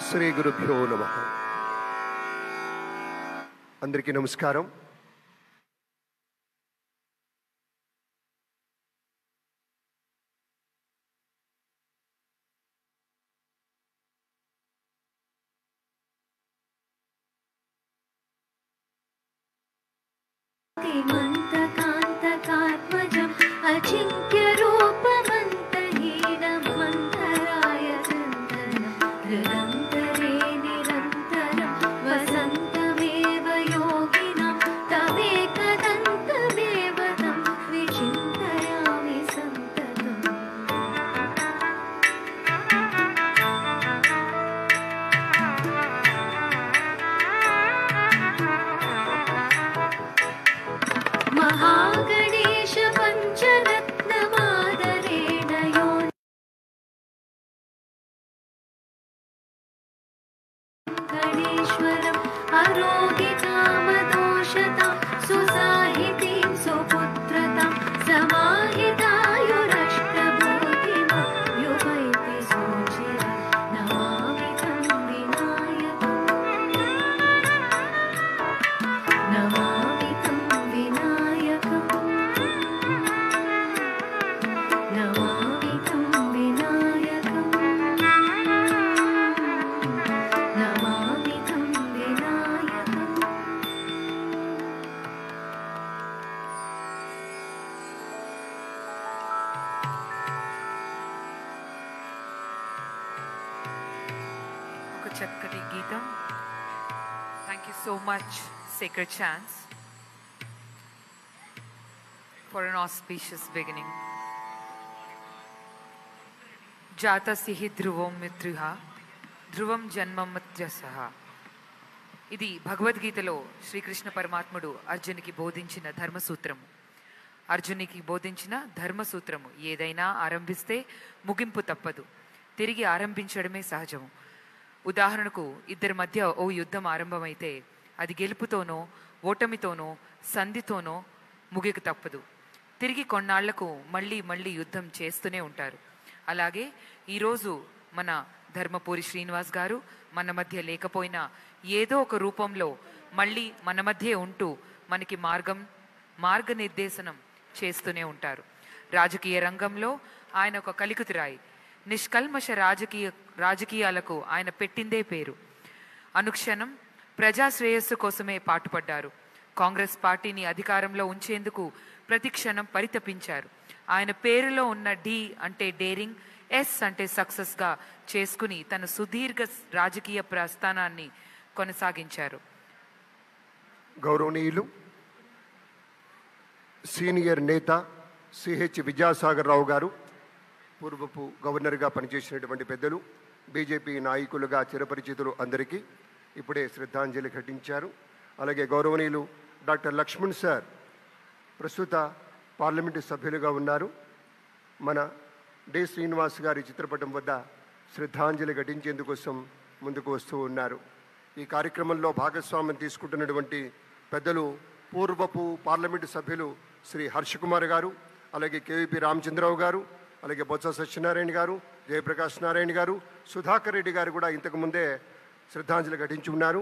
శ్రీ గురుభ్యో నమః. అందరికీ నమస్కారం. చక్కటి గీతం. Thank you so much, Sacred Chants, for an auspicious beginning. జాతసిహి ధ్రువం మిత్రుహ ధ్రువం జన్మమత్యసహ. ఇది భగవద్గీతలో శ్రీకృష్ణ పరమాత్ముడు అర్జునికి బోధించిన ధర్మసూత్రము. అర్జునికి బోధించిన ధర్మసూత్రము ఏదైనా ఆరంభిస్తే ముగింపు తప్పదు, తిరిగి ఆరంభించడమే సహజము. ఉదాహరణకు ఇద్దరి మధ్య ఓ యుద్ధం ఆరంభమైతే అది గెలుపుతోనో ఓటమితోనో సంధితోనో ముగిక తప్పదు. తిరిగి కొన్నాళ్లకు మళ్ళీ మళ్ళీ యుద్ధం చేస్తూనే ఉంటారు. అలాగే ఈరోజు మన ధర్మపురి శ్రీనివాస్ గారు మన మధ్య లేకపోయినా ఏదో ఒక రూపంలో మళ్ళీ మన మధ్యే ఉంటూ మనకి మార్గనిర్దేశనం చేస్తూనే ఉంటారు. రాజకీయ రంగంలో ఆయన ఒక కలికితురాయి. నిష్కల్మష రాజకీయాలకు ఆయన పెట్టిందే పేరు. అనుక్షణం ప్రజా శ్రేయస్సు కోసమే పాటుపడ్డారు. కాంగ్రెస్ పార్టీని అధికారంలో ఉంచేందుకు ప్రతిక్షణం పరితపించారు. ఆయన పేరులో ఉన్న డి అంటే డేరింగ్, ఎస్ అంటే సక్సెస్గా చేసుకుని తన సుదీర్ఘ రాజకీయ ప్రస్థానాన్ని కొనసాగించారు. గౌరవనీయులు సీనియర్ నేత సిహెచ్ విద్యాసాగర్ రావు గారు, పూర్వపు గవర్నర్గా పనిచేసినటువంటి పెద్దలు, బీజేపీ నాయకులుగా చిరపరిచితులు అందరికీ ఇప్పుడే శ్రద్ధాంజలి ఘటించారు. అలాగే గౌరవనీయులు డాక్టర్ లక్ష్మణ్ సార్ ప్రస్తుత పార్లమెంటు సభ్యులుగా ఉన్నారు. మన డి శ్రీనివాస్ గారి చిత్రపటం వద్ద శ్రద్ధాంజలి ఘటించేందుకోసం ముందుకు వస్తూ ఉన్నారు. ఈ కార్యక్రమంలో భాగస్వామ్యం తీసుకుంటున్నటువంటి పెద్దలు పూర్వపు పార్లమెంటు సభ్యులు శ్రీ హర్ష కుమార్ గారు, అలాగే కేవీపీ రామచంద్రరావు గారు, అలాగే బొత్స సత్యనారాయణ గారు, జయప్రకాష్ నారాయణ గారు, సుధాకర్ రెడ్డి గారు కూడా ఇంతకుముందే శ్రద్ధాంజలి ఘటించి ఉన్నారు.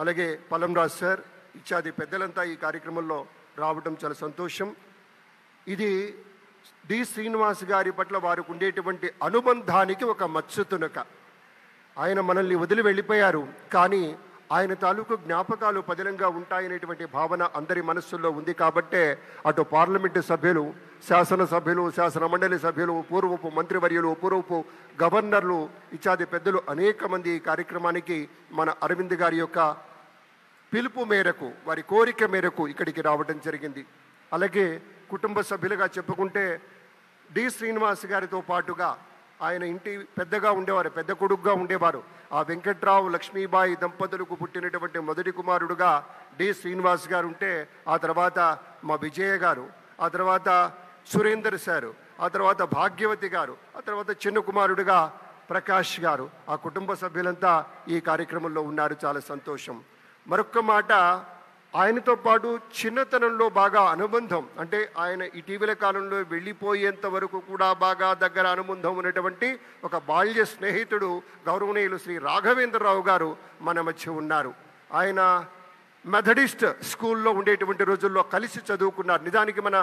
అలాగే పల్లంరాజ్ సార్ ఇత్యాది పెద్దలంతా ఈ కార్యక్రమంలో రావడం చాలా సంతోషం. ఇది డి శ్రీనివాస్ గారి పట్ల వారికి ఉండేటువంటి అనుబంధానికి ఒక మచ్చు తునక. ఆయన మనల్ని వదిలి వెళ్ళిపోయారు, కానీ ఆయన తాలూకు జ్ఞాపకాలు పదిలంగా ఉంటాయనేటువంటి భావన అందరి మనస్సుల్లో ఉంది. కాబట్టే అటు పార్లమెంటు సభ్యులు, శాసనసభ్యులు, శాసన మండలి సభ్యులు, పూర్వపు మంత్రివర్యులు, పూర్వపు గవర్నర్లు ఇత్యాది పెద్దలు అనేక మంది ఈ కార్యక్రమానికి మన అరవింద్ గారి యొక్క పిలుపు మేరకు, వారి కోరిక మేరకు ఇక్కడికి రావడం జరిగింది. అలాగే కుటుంబ సభ్యులుగా చెప్పుకుంటే డి శ్రీనివాస్ గారితో పాటుగా ఆయన ఇంటి పెద్దగా ఉండేవారు, పెద్ద కొడుకుగా ఉండేవారు. ఆ వెంకట్రావు లక్ష్మీబాయి దంపతులకు పుట్టినటువంటి మొదటి కుమారుడుగా డి శ్రీనివాస్ గారు ఉంటే, ఆ తర్వాత మా విజయ గారు, ఆ తర్వాత సురేందర్ సారు, ఆ తర్వాత భాగ్యవతి గారు, ఆ తర్వాత చిన్న కుమారుడుగా ప్రకాష్ గారు, ఆ కుటుంబ సభ్యులంతా ఈ కార్యక్రమంలో ఉన్నారు. చాలా సంతోషం. మరొక్క మాట, ఆయనతో పాటు చిన్నతనంలో బాగా అనుబంధం, అంటే ఆయన ఇటీవల కాలంలో వెళ్ళిపోయేంత వరకు కూడా బాగా దగ్గర అనుబంధం ఉన్నటువంటి ఒక బాల్య స్నేహితుడు గౌరవనీయులు శ్రీ రాఘవేంద్రరావు గారు మన మధ్య ఉన్నారు. ఆయన మెథడిస్ట్ స్కూల్లో ఉండేటువంటి రోజుల్లో కలిసి చదువుకున్నారు. నిజానికి మన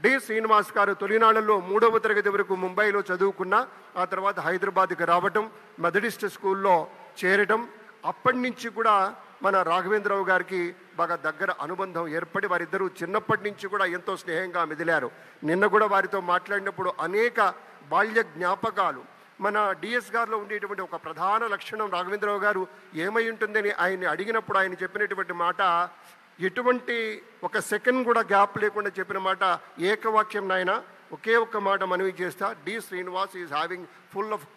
డి శ్రీనివాస్ గారు తొలినాళ్లలో 3వ తరగతి వరకు ముంబైలో చదువుకున్న, ఆ తర్వాత హైదరాబాద్కి రావటం, మెథడిస్ట్ స్కూల్లో చేరటం, అప్పటి నుంచి కూడా మన రాఘవేంద్రరావు గారికి బాగా దగ్గర అనుబంధం ఏర్పడి వారిద్దరూ చిన్నప్పటి నుంచి కూడా ఎంతో స్నేహంగా మెదిలారు. నిన్న కూడా వారితో మాట్లాడినప్పుడు అనేక బాల్య జ్ఞాపకాలు, మన డిఎస్ గారిలో ఉండేటువంటి ఒక ప్రధాన లక్షణం రాఘవేంద్రరావు గారు ఏమై ఉంటుందని ఆయన్ని అడిగినప్పుడు ఆయన చెప్పినటువంటి మాట, ఎటువంటి ఒక సెకండ్ కూడా గ్యాప్ లేకుండా చెప్పిన మాట, ఏకవాక్యం నాయన, ఒకే ఒక్క మాట మనవి చేస్తా, D Srinivas is having full of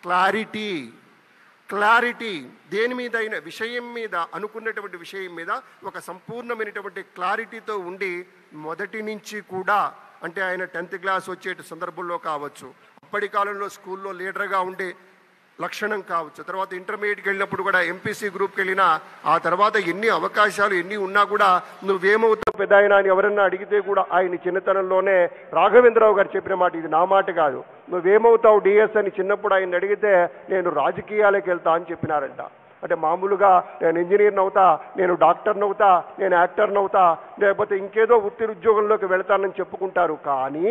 clarity. దేని మీద అయిన విషయం మీద, అనుకున్నటువంటి విషయం మీద ఒక సంపూర్ణమైనటువంటి క్లారిటీతో ఉండి, మొదటి నుంచి కూడా, అంటే ఆయన 10th క్లాస్ వచ్చే సందర్భంలో కావచ్చు, అప్పటి కాలంలో స్కూల్లో లీడర్గా ఉండే లక్షణం కావచ్చు, తర్వాత ఇంటర్మీడియట్కి వెళ్ళినప్పుడు కూడా ఎంపీసీ గ్రూప్కి వెళ్ళినా, ఆ తర్వాత ఎన్ని అవకాశాలు ఎన్ని ఉన్నా కూడా నువ్వేమవుతావు పెద్ద ఆయన అని ఎవరన్నా అడిగితే కూడా ఆయన చిన్నతనంలోనే రాఘవేంద్రరావు గారు చెప్పిన మాట, ఇది నా మాట కాదు, నువ్వేమవుతావు డిఎస్ అని చిన్నప్పుడు ఆయన అడిగితే నేను రాజకీయాలకు వెళ్తా అని చెప్పినారంట. అంటే మామూలుగా నేను ఇంజనీర్ని అవుతా, నేను డాక్టర్ని అవుతా, నేను యాక్టర్ని అవుతా, లేకపోతే ఇంకేదో వృత్తి ఉద్యోగంలోకి వెళ్తానని చెప్పుకుంటారు. కానీ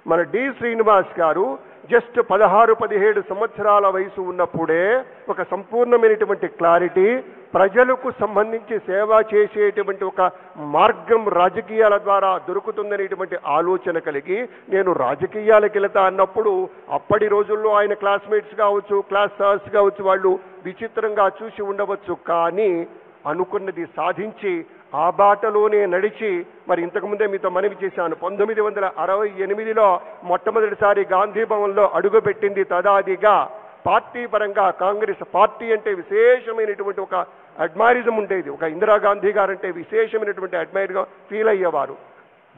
మన డి శ్రీనివాస్ గారు జస్ట్ 16-17 సంవత్సరాల వయసు ఉన్నప్పుడే ఒక సంపూర్ణమైనటువంటి క్లారిటీ, ప్రజలకు సంబంధించి సేవ చేసేటువంటి ఒక మార్గం రాజకీయాల ద్వారా దొరుకుతుందనేటువంటి ఆలోచన కలిగి నేను రాజకీయాలకు వెళతా అన్నప్పుడు, అప్పటి రోజుల్లో ఆయన క్లాస్మేట్స్ కావచ్చు, క్లాస్ సార్స్ కావచ్చు, వాళ్ళు విచిత్రంగా చూసి ఉండవచ్చు, కానీ అనుకున్నది సాధించి ఆ బాటలోనే నడిచి, మరి ఇంతకుముందే మీతో మనవి చేశాను, 1968లో మొట్టమొదటిసారి గాంధీ భవన్లో అడుగుపెట్టింది. తదాదిగా పార్టీ పరంగా కాంగ్రెస్ పార్టీ అంటే విశేషమైనటువంటి ఒక అడ్మైరిజం ఉండేది. ఒక ఇందిరాగాంధీ గారంటే విశేషమైనటువంటి అడ్మైర్గా ఫీల్ అయ్యేవారు.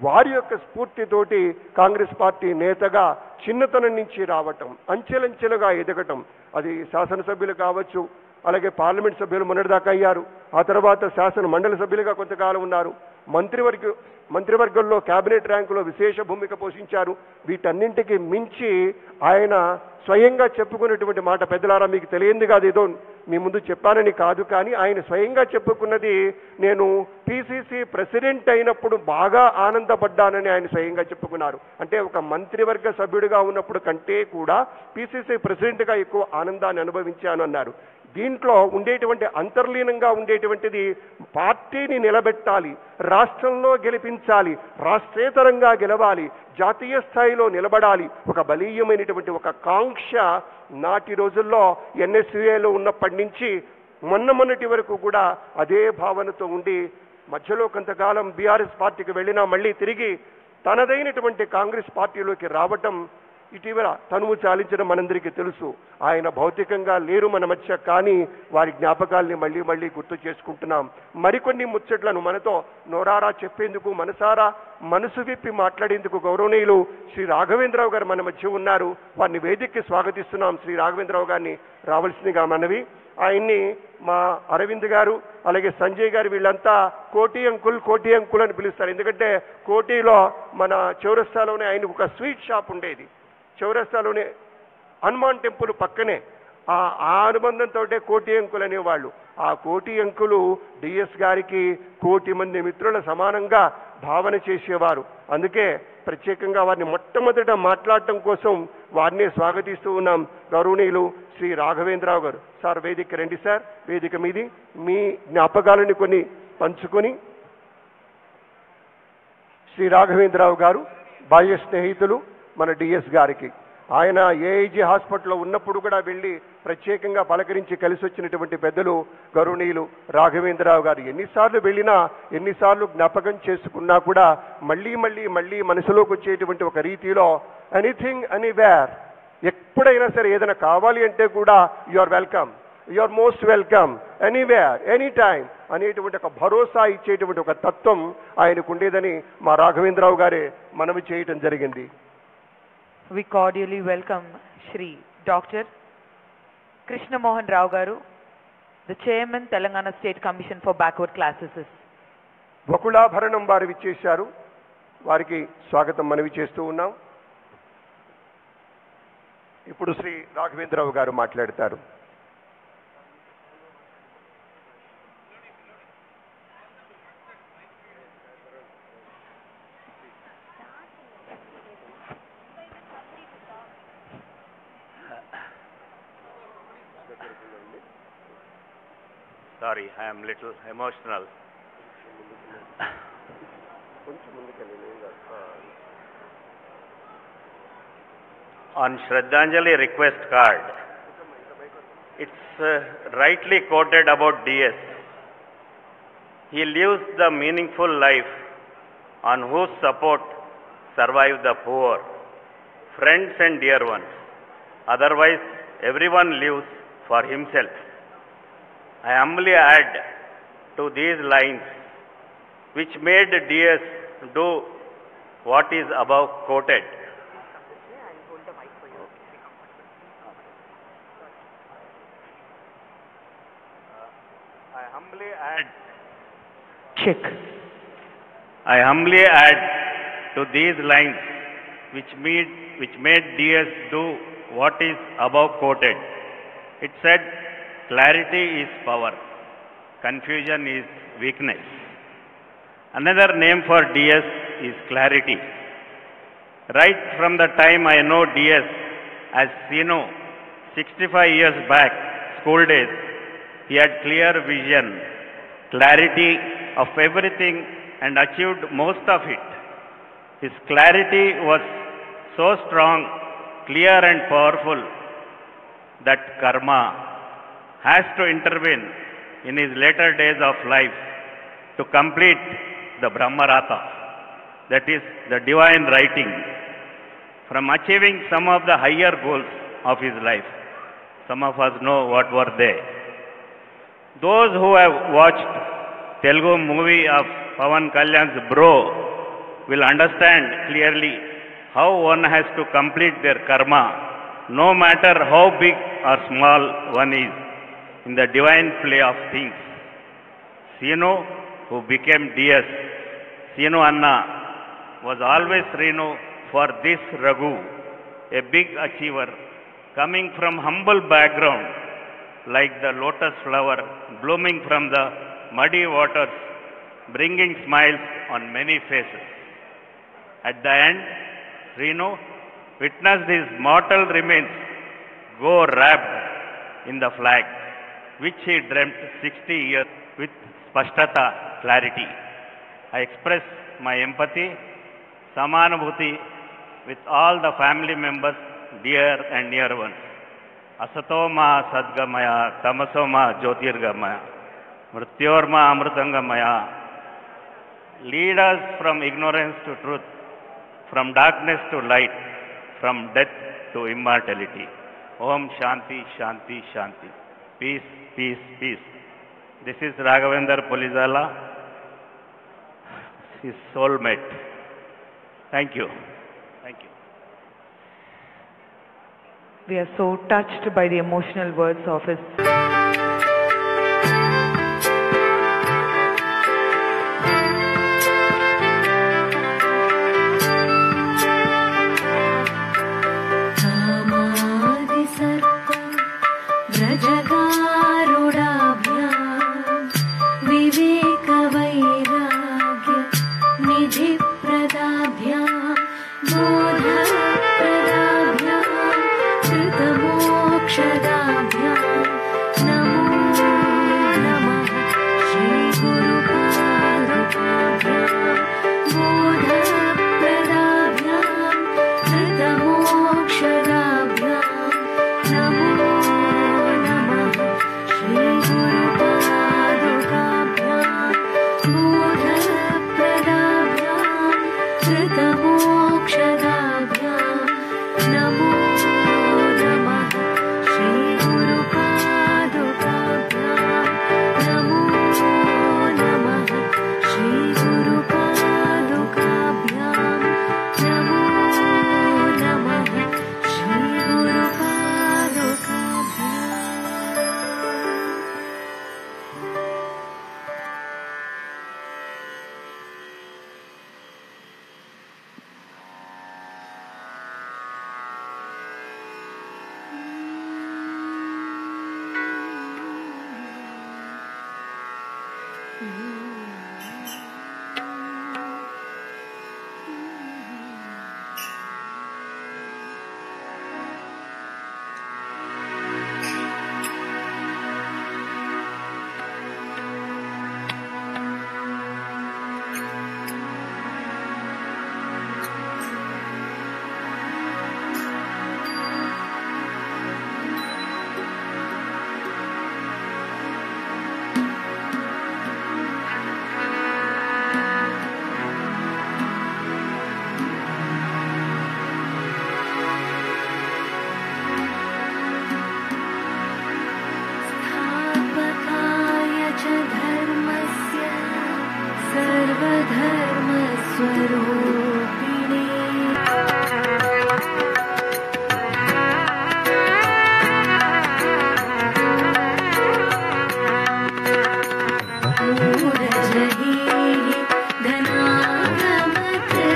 వారి యొక్క స్ఫూర్తితోటి కాంగ్రెస్ పార్టీ నేతగా చిన్నతనం నుంచి రావటం, అంచెలంచెలుగా ఎదగటం, అది శాసనసభ్యులు కావచ్చు, అలాగే పార్లమెంట్ సభ్యులు మొన్నటిదాకా అయ్యారు, ఆ తర్వాత శాసన మండలి సభ్యులుగా కొంతకాలం ఉన్నారు, మంత్రివర్గంలో క్యాబినెట్ ర్యాంకులో విశేష భూమిక పోషించారు. వీటన్నింటికి మించి ఆయన స్వయంగా చెప్పుకున్నటువంటి మాట, పెద్దలారా మీకు తెలియంది కాదు, ఏదో మీ ముందు చెప్పానని కాదు, కానీ ఆయన స్వయంగా చెప్పుకున్నది, నేను పిసిసి ప్రెసిడెంట్ అయినప్పుడు బాగా ఆనందపడ్డానని ఆయన స్వయంగా చెప్పుకున్నారు. అంటే ఒక మంత్రివర్గ సభ్యుడిగా ఉన్నప్పుడు కంటే కూడా పిసిసి ప్రెసిడెంట్గా ఎక్కువ ఆనందాన్ని అనుభవించాను అన్నారు. దీంట్లో ఉండేటువంటి అంతర్లీనంగా ఉండేటువంటిది, పార్టీని నిలబెట్టాలి, రాష్ట్రంలో గెలిపించాలి, రాష్ట్రేతరంగా గెలవాలి, జాతీయ స్థాయిలో నిలబడాలి, ఒక బలీయమైనటువంటి ఒక కాంక్ష నాటి రోజుల్లో ఎన్ఎస్యుఏలో ఉన్నప్పటి నుంచి మొన్నటి వరకు కూడా అదే భావనతో ఉండి, మధ్యలో కొంతకాలం బీఆర్ఎస్ పార్టీకి వెళ్ళినా మళ్ళీ తిరిగి తనదైనటువంటి కాంగ్రెస్ పార్టీలోకి రావటం, ఇటీవల తనువు చాలించడం మనందరికీ తెలుసు. ఆయన భౌతికంగా లేరు మన మధ్య, కానీ వారి జ్ఞాపకాల్ని మళ్ళీ మళ్ళీ గుర్తు చేసుకుంటున్నాం. మరికొన్ని ముచ్చట్లను మనతో నోరారా చెప్పేందుకు, మనసారా మనసు విప్పి మాట్లాడేందుకు గౌరవనీయులు శ్రీ రాఘవేంద్రరావు గారు మన మధ్య ఉన్నారు. వారిని వేదికకి స్వాగతిస్తున్నాం. శ్రీ రాఘవేంద్రరావు గారిని రావాల్సిందిగా మనవి. ఆయన్ని మా అరవింద్ గారు, అలాగే సంజయ్ గారు, వీళ్ళంతా కోటి అంకుల్ అని పిలుస్తారు. ఎందుకంటే కోటిలో మన చౌరస్తాలోనే ఆయన ఒక స్వీట్ షాప్ ఉండేది. చౌరస్తాలోనే హనుమాన్ టెంపుల్ పక్కనే ఆ అనుబంధంతో కోటి అంకుల్ అనేవాళ్ళు. ఆ కోటి అంకులు డిఎస్ గారికి కోటి మంది మిత్రుల సమానంగా భావన చేసేవారు. అందుకే ప్రత్యేకంగా వారిని మొట్టమొదట మాట్లాడటం కోసం వారిని స్వాగతిస్తూ ఉన్నాం. గౌరవనీయులు శ్రీ రాఘవేంద్రరావు గారు. సార్ వేదిక రండి సార్, వేదిక మీది మీ జ్ఞాపకాలను కొన్ని పంచుకొని. శ్రీ రాఘవేంద్రరావు గారు బాల్య స్నేహితులు మన డిఎస్ గారికి. ఆయన ఏఐజీ హాస్పిటల్లో ఉన్నప్పుడు కూడా వెళ్ళి ప్రత్యేకంగా పలకరించి కలిసి వచ్చినటువంటి పెద్దలు గౌరవనీయులు రాఘవేంద్రరావు గారు. ఎన్నిసార్లు వెళ్ళినా, ఎన్నిసార్లు జ్ఞాపకం చేసుకున్నా కూడా మళ్ళీ మళ్ళీ మళ్ళీ మనసులోకి వచ్చేటువంటి ఒక రీతిలో ఎనీథింగ్ ఎనీవేర్, ఎప్పుడైనా సరే ఏదైనా కావాలి అంటే కూడా you are welcome, you are most welcome, anywhere, any time అనేటువంటి ఒక భరోసా ఇచ్చేటువంటి ఒక తత్వం ఆయనకు ఉండేదని మా రాఘవేంద్రరావు గారే మనవి చేయటం జరిగింది. We cordially welcome Shri Dr. Krishna Mohan Rao Garu, the Chairman, Telangana State Commission for Backward Classes. వకుళాభరణం వారు విచ్చేశారు. వారికి స్వాగతం మనవి చేస్తూ ఉన్నాం. ఇప్పుడు శ్రీ రాఘవేంద్రరావు గారు మాట్లాడతారు. Sorry, I am little emotional. On Shraddhanjali request card, it's rightly quoted about DS. He lives the meaningful life on whose support survive the poor, friends and dear ones. Otherwise, everyone lives for himself. I humbly add to these lines, which made DS do what is above quoted. I humbly add to these lines, which made DS do what is above quoted. It said, clarity is power, confusion is weakness. Another name for DS is clarity. Right from the time I know DS as Sino, 65 years back, school days, he had clear vision, clarity of everything and achieved most of it. His clarity was so strong, clear and powerful that karma has to intervene in his later days of life to complete the Brahmarata, that is the divine writing, from achieving some of the higher goals of his life. Some of us know what were they. Those who have watched Telugu movie of Pawan Kalyan's Bro will understand clearly how one has to complete their karma, no matter how big or small one is, in the divine play of things. Sino, who became DS, Sino Anna, was always Renu for this Raghu, a big achiever, coming from humble background, like the lotus flower blooming from the muddy waters, bringing smiles on many faces. At the end, Renu witnessed his mortal remains go wrapped in the flag, which he dreamt 60 years with spashtata, clarity. I express my empathy, samanubhuti with all the family members, dear and near ones. Asatoma sadgamaya, tamasoma jyotirgamaya, mrityorma amrutangamaya. Lead us from ignorance to truth, from darkness to light, from death to immortality. Om Shanti, Shanti, Shanti. Peace, peace, peace. This is Raghavendra Polizala, his soulmate. Thank you. Thank you. We are so touched by the emotional words of his व्रजगारुडाभ्याम् विवेकवैराग्य निधिप्रदाभ्यां बोधप्रदाभ्यां कृतमोक्षदाभ्यां नमो नमः श्रीगुरुपादुकाभ्यां बोधप्रदाभ्यां कृतमोक्षदाभ्यां नमो नमः श्रीगुरुपादुकाभ्यां बोधप्रदाभ्यां कृतमोक्षदाभ्यां नमो नमः श्रीगुरुपादुकाभ्यां नमो नमः श्रीगुरुपादुकाभ्यां नमो नमः स्थापकाय च धर्मस्य सर्वधर्मस्वरूपिणे मूढजहि धनागमकृष्णां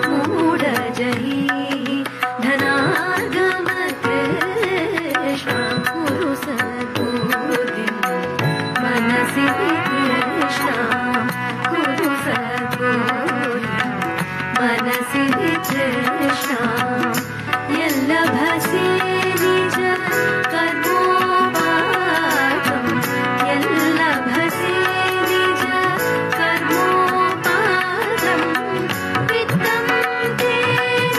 मूढजहि धनागमकृष्णां कुरु सद्बुद्धिं मनसि कृष्णां कुरु सद्बुद्धिं मनसि कृष्णां यल्लभसे निज कर्मोपाकं यल्लभसे निज कर्मोपाकं वित्तं तेन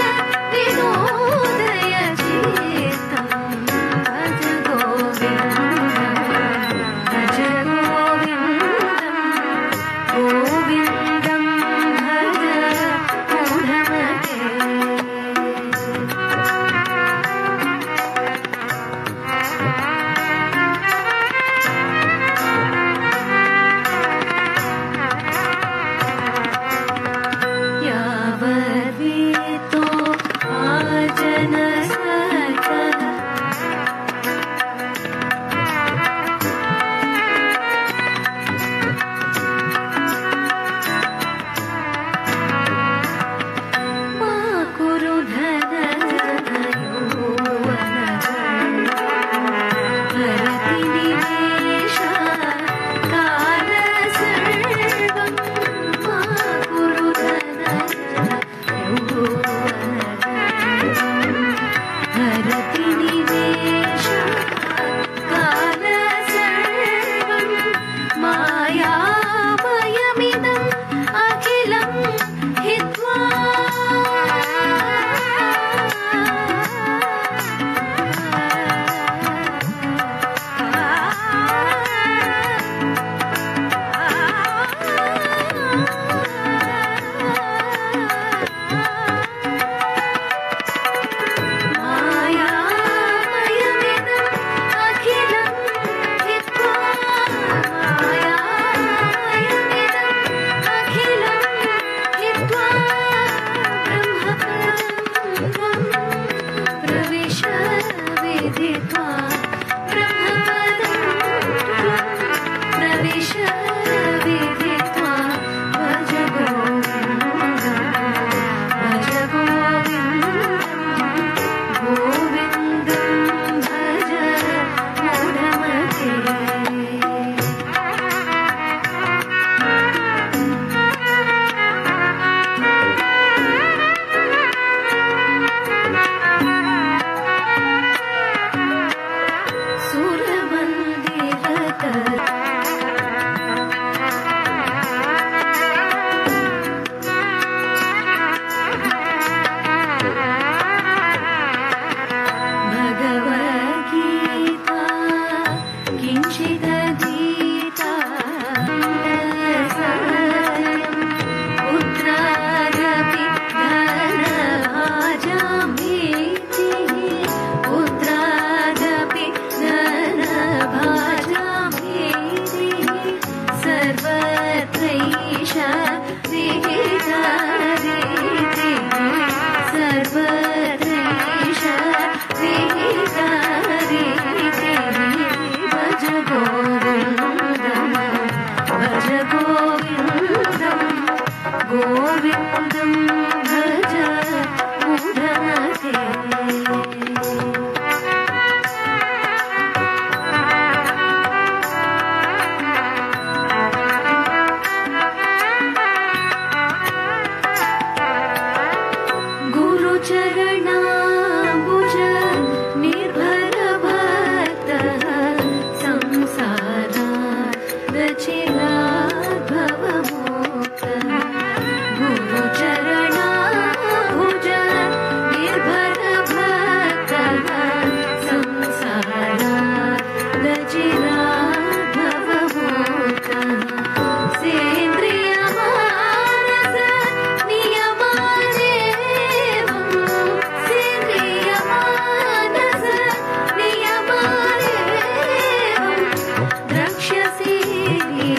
विनोदय चित्तं भज गोविन्दं भज गोविन्दं गोविन्दं भज मूढमते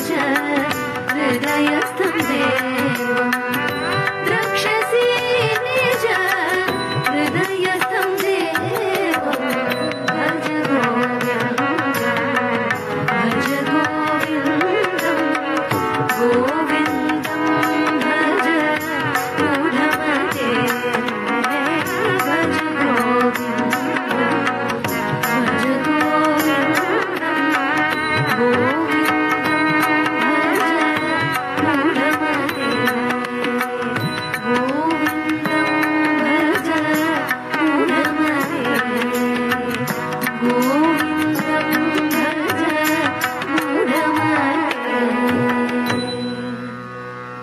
भज हृदयस्थं देवं द्रक्ष्यसि निज हृदयस्थं देवं भज गोविन्दं गोविन्दं भज मूढमते भज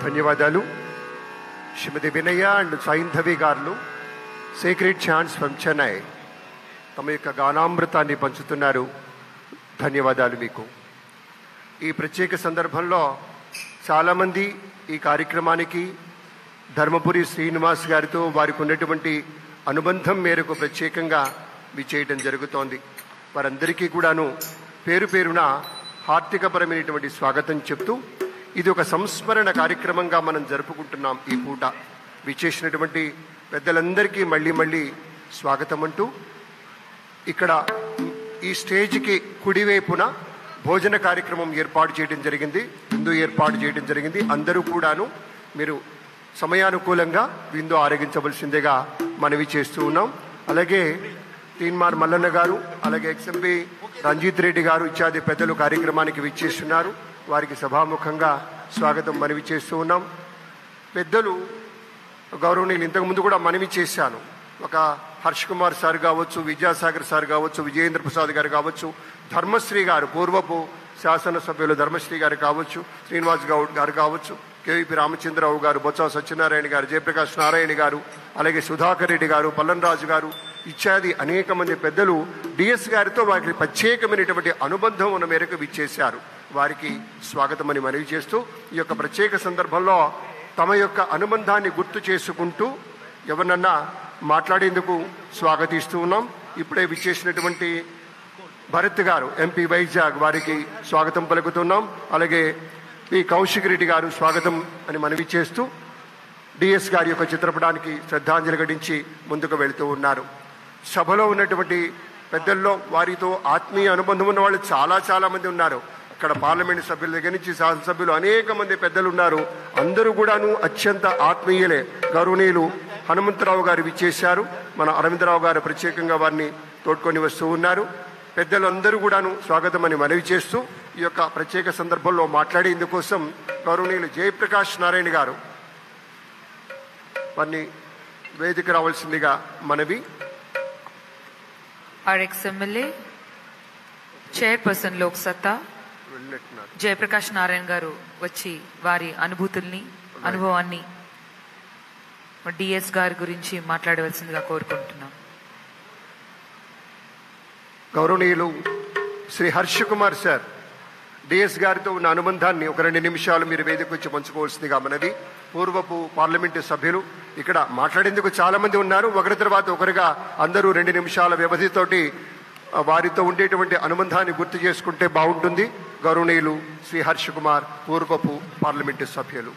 ధన్యవాదాలు. శ్రీమతి వినయ అండ్ సైంధవి గారు సీక్రెట్ ఛాన్స్ ఫ్రమ్ చెన్నై తమ యొక్క గానామృతాన్ని పంచుతున్నారు. ధన్యవాదాలు మీకు. ఈ ప్రత్యేక సందర్భంలో చాలామంది ఈ కార్యక్రమానికి ధర్మపురి శ్రీనివాస్ గారితో వారికి ఉన్నటువంటి అనుబంధం మేరకు ప్రత్యేకంగా విచేయటం జరుగుతోంది. వారందరికీ కూడాను పేరు పేరున హార్దికపరమైనటువంటి స్వాగతం చెప్తూ ఇది ఒక సంస్మరణ కార్యక్రమంగా మనం జరుపుకుంటున్నాం. ఈ పూట విచేసినటువంటి పెద్దలందరికీ మళ్ళీ మళ్ళీ స్వాగతం అంటూ ఇక్కడ ఈ స్టేజ్కి కుడివైపున భోజన కార్యక్రమం ఏర్పాటు చేయడం జరిగింది, విందు ఏర్పాటు చేయడం జరిగింది. అందరూ కూడాను మీరు సమయానుకూలంగా విందు ఆరగించవలసిందిగా మనవి చేస్తూ ఉన్నాం. అలాగే తీన్మార్ మల్లన్న గారు, అలాగే ఎక్స్ఎంపీ రంజిత్ రెడ్డి గారు ఇత్యాది పెద్దలు కార్యక్రమానికి విచ్చేస్తున్నారు. వారికి సభాముఖంగా స్వాగతం మనవి చేస్తూ ఉన్నాం. పెద్దలు గౌరవనీయులు ఇంతకుముందు కూడా మనవి చేశాను. ఒక హర్ష్ కుమార్ సార్ కావచ్చు, విద్యాసాగర్ సార్ కావచ్చు, విజయేంద్ర ప్రసాద్ గారు కావచ్చు, ధర్మశ్రీ గారు పూర్వపు శాసనసభ్యులు ధర్మశ్రీ గారు కావచ్చు, శ్రీనివాస్ గౌడ్ గారు కావచ్చు, కేవీపీ రామచంద్రరావు గారు, బొత్స సత్యనారాయణ గారు, జయప్రకాష్ నారాయణ గారు, అలాగే సుధాకర్ రెడ్డి గారు, పల్లన్రాజు గారు ఇత్యాది అనేక మంది పెద్దలు డిఎస్ గారితో వారికి ప్రత్యేకమైనటువంటి అనుబంధం ఉన్న మేరకు విచ్చేశారు. వారికి స్వాగతమని మనవి చేస్తూ ఈ యొక్క ప్రత్యేక సందర్భంలో తమ యొక్క అనుబంధాన్ని గుర్తు చేసుకుంటూ ఎవరినన్నా మాట్లాడేందుకు స్వాగతిస్తూ ఉన్నాం. ఇప్పుడే విచ్చేసినటువంటి భరత్ గారు ఎంపీ వైజాగ్ వారికి స్వాగతం పలుకుతున్నాం. అలాగే పి కౌశిక్ రెడ్డి గారు స్వాగతం అని మనవి చేస్తూ డిఎస్ గారి యొక్క చిత్రపటానికి శ్రద్ధాంజలి ఘటించి ముందుకు వెళుతూ ఉన్నారు. సభలో ఉన్నటువంటి పెద్దల్లో వారితో ఆత్మీయ అనుబంధం ఉన్న వాళ్ళు చాలా మంది ఉన్నారు. అక్కడ పార్లమెంట్ సభ్యుల దగ్గర నుంచి శాసనసభ్యులు అనేక మంది పెద్దలు ఉన్నారు. అందరూ కూడాను అత్యంత ఆత్మీయులే. గౌరవనీయులు హనుమంతరావు గారు విచ్చేశారు. మన అరవిందరావు గారు ప్రత్యేకంగా వారిని తోడ్కొని వస్తూ ఉన్నారు. పెద్దలు అందరూ కూడాను స్వాగతం అని మనవి చేస్తూ ఈ యొక్క ప్రత్యేక సందర్భంలో మాట్లాడేందుకోసం గౌరవనీయులు జయప్రకాష్ నారాయణ గారు వారిని వేదిక రావాల్సిందిగా మనవి. Our ex-MLA, చైర్పర్సన్ లోక్ సత్తా జయప్రకాష్ నారాయణ గారు వచ్చి వారి అనుభూతుల్ని అనుభవాన్ని డిఎస్ గారి గురించి మాట్లాడవలసిందిగా కోరుకుంటున్నాం. గౌరవనీయులు శ్రీ హర్ష కుమార్ సార్ డిఎస్ గారితో ఉన్న అనుబంధాన్ని ఒక 2 నిమిషాలు మీరు వేదిక వచ్చి పంచుకోవాల్సిందిగా మనది. పూర్వపు పార్లమెంటు సభ్యులు ఇక్కడ మాట్లాడేందుకు చాలా మంది ఉన్నారు. ఒకరి తర్వాత ఒకరిగా అందరూ 2 నిమిషాల వ్యవధితోటి వారితో ఉండేటువంటి అనుబంధాన్ని గుర్తు చేసుకుంటే బాగుంటుంది. గౌరవనీయులు శ్రీ హర్ష కుమార్ పూర్వపు పార్లమెంటు సభ్యులు.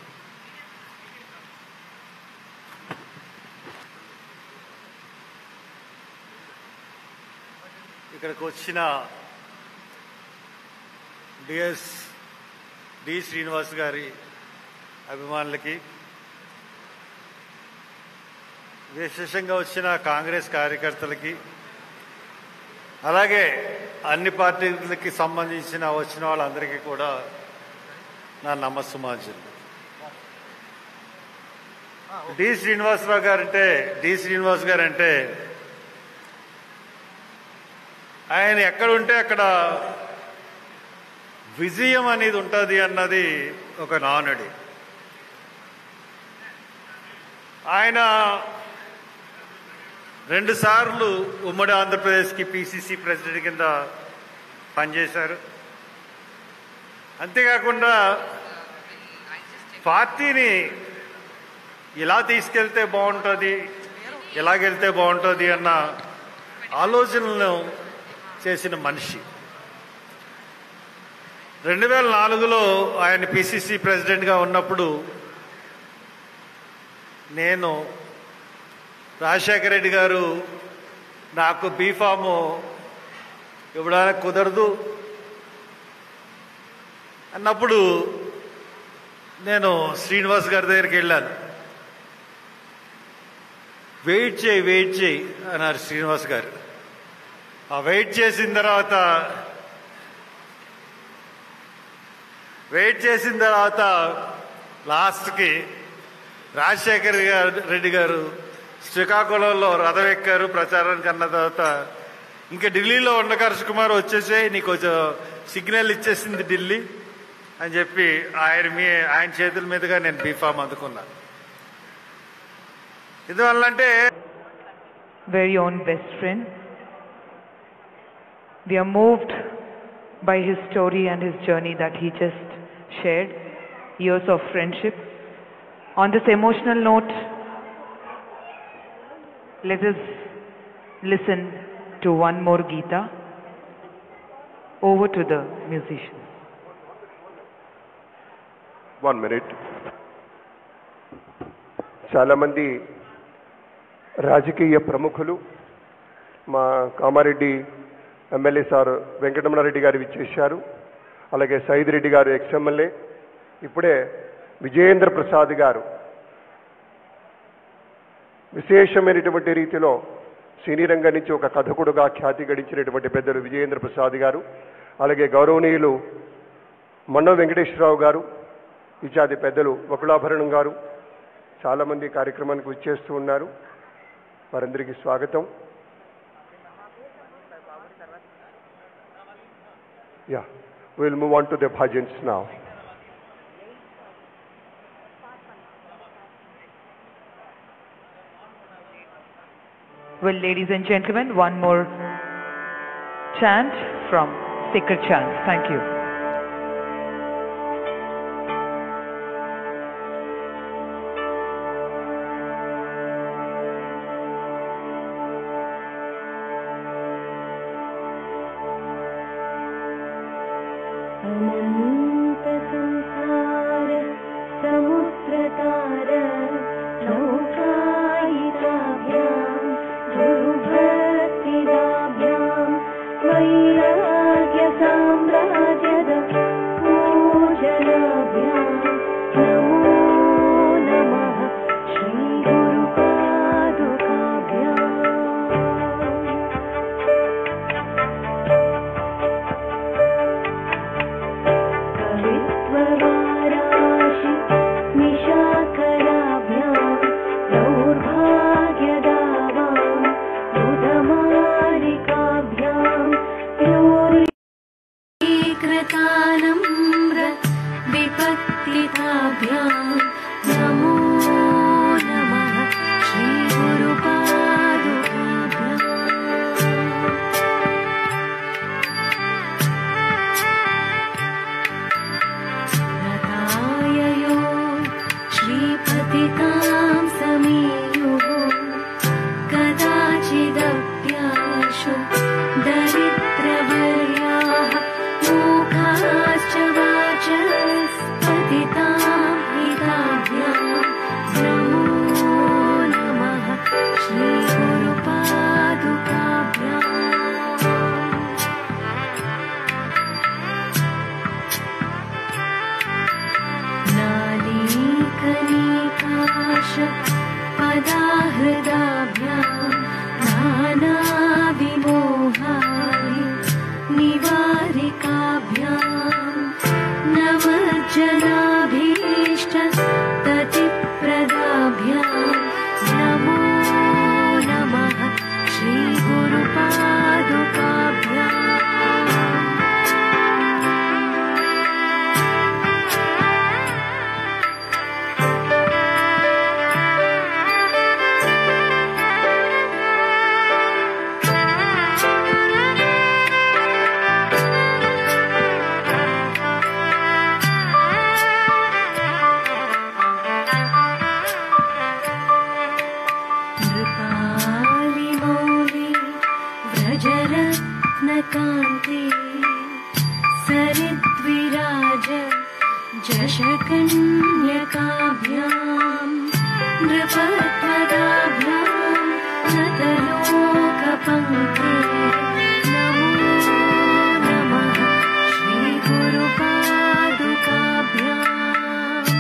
ఇక్కడికి వచ్చిన డి శ్రీనివాస్ గారి అభిమానులకి, విశేషంగా వచ్చిన కాంగ్రెస్ కార్యకర్తలకి, అలాగే అన్ని పార్టీలకి సంబంధించిన వచ్చిన వాళ్ళందరికీ కూడా నా నమస్సుమాంజలి. డి శ్రీనివాస్ గారంటే ఆయన ఎక్కడుంటే అక్కడ విజయం అనేది ఉంటుంది అన్నది ఒక నానుడి. ఆయన 2 సార్లు ఉమ్మడి ఆంధ్రప్రదేశ్కి పిసిసి ప్రెసిడెంట్ కింద పనిచేశారు. అంతేకాకుండా పార్టీని ఇలా తీసుకెళ్తే బాగుంటుంది, ఎలాగెళ్తే బాగుంటుంది అన్న ఆలోచనలను చేసిన మనిషి. 2004లో ఆయన పిసిసి ప్రెసిడెంట్గా ఉన్నప్పుడు నేను రాజశేఖర రెడ్డి గారు నాకు బీఫాము ఇవ్వడానికి కుదరదు అన్నప్పుడు నేను శ్రీనివాస్ గారి దగ్గరికి వెళ్ళాను. వెయిట్ చేయి అన్నారు శ్రీనివాస్ గారు. ఆ వెయిట్ చేసిన తర్వాత లాస్ట్కి రాజశేఖర్ రెడ్డి గారు శ్రీకాకుళంలో రథం ఎక్కారు ప్రచారానికి. అన్న తర్వాత ఇంకా ఢిల్లీలో ఉన్న హర్ష్ కుమార్ వచ్చేసే నీకు కొంచెం సిగ్నల్ ఇచ్చేసింది ఢిల్లీ అని చెప్పి ఆయన చేతుల మీదుగా నేను బీఫామ్ అందుకున్నాను. ఎందువల్లంటే very own best friend. We are moved by his story and his journey that he just shared, years of friendship. On this emotional note, let us listen to one more Geeta. Over to the musician. 1 minute. చాలామంది రాజకీయ ప్రముఖులు మా Kamareddy MLA sir Venkataramana Reddy గారు విచ్చేశారు. అలాగే సైద్ రెడ్డి గారు ex-MLA. ఇప్పుడే విజయేంద్ర ప్రసాద్ గారు విశేషమైనటువంటి రీతిలో సినీ రంగం నుంచి ఒక కథకుడుగా ఖ్యాతి గడించినటువంటి పెద్దలు విజయేంద్ర ప్రసాద్ గారు, అలాగే గౌరవనీయులు మన్నవ వెంకటేశ్వరరావు గారు, ఇత్యాది పెద్దలు వకులాభరణం గారు చాలామంది కార్యక్రమానికి విచ్చేస్తూ ఉన్నారు. వారందరికీ స్వాగతం. Yeah, we'll move on to the bhajans now. Well, ladies and gentlemen, one more chant from Sacred Chant. Thank you. अनंत संसार समुद्रतार नौकायिकाभ्यां गुरुभक्तिदाभ्यां वैराग्यसाम्राज्यद पूजनाभ्यां नमो नमः श्रीगुरुपादुकाभ्याम्. कवित्ववाराशि निशाकराभ्यां दौर्भाग्यदावां बुधमालिकाभ्यां योरीकृतानम्र विपत्तिताभ्यां नमो नमः श्रीगुरुपादुकाभ्याम्. रताययो श्रीपतितां समीयुः कदाचिदप्याशु दरिद्रवर्याः मूकाश्च वाचस्पतितां हिताभ्यां नमो नमः श्रीगुरुपादुकाभ्याम्. नालीकनिकाश पदाहृदाभ्यां नानाविमोहाय निवारिकाभ्यां नवजनाभीष्ट ततिप्रदाभ्यां नमो नमः श्रीगुरुपादुकाभ्याम्. चषकन्यकाभ्याम् नृपत्वदाभ्याम् नतलोकपङ्के नमो नमः श्रीगुरुपादुकाभ्याम्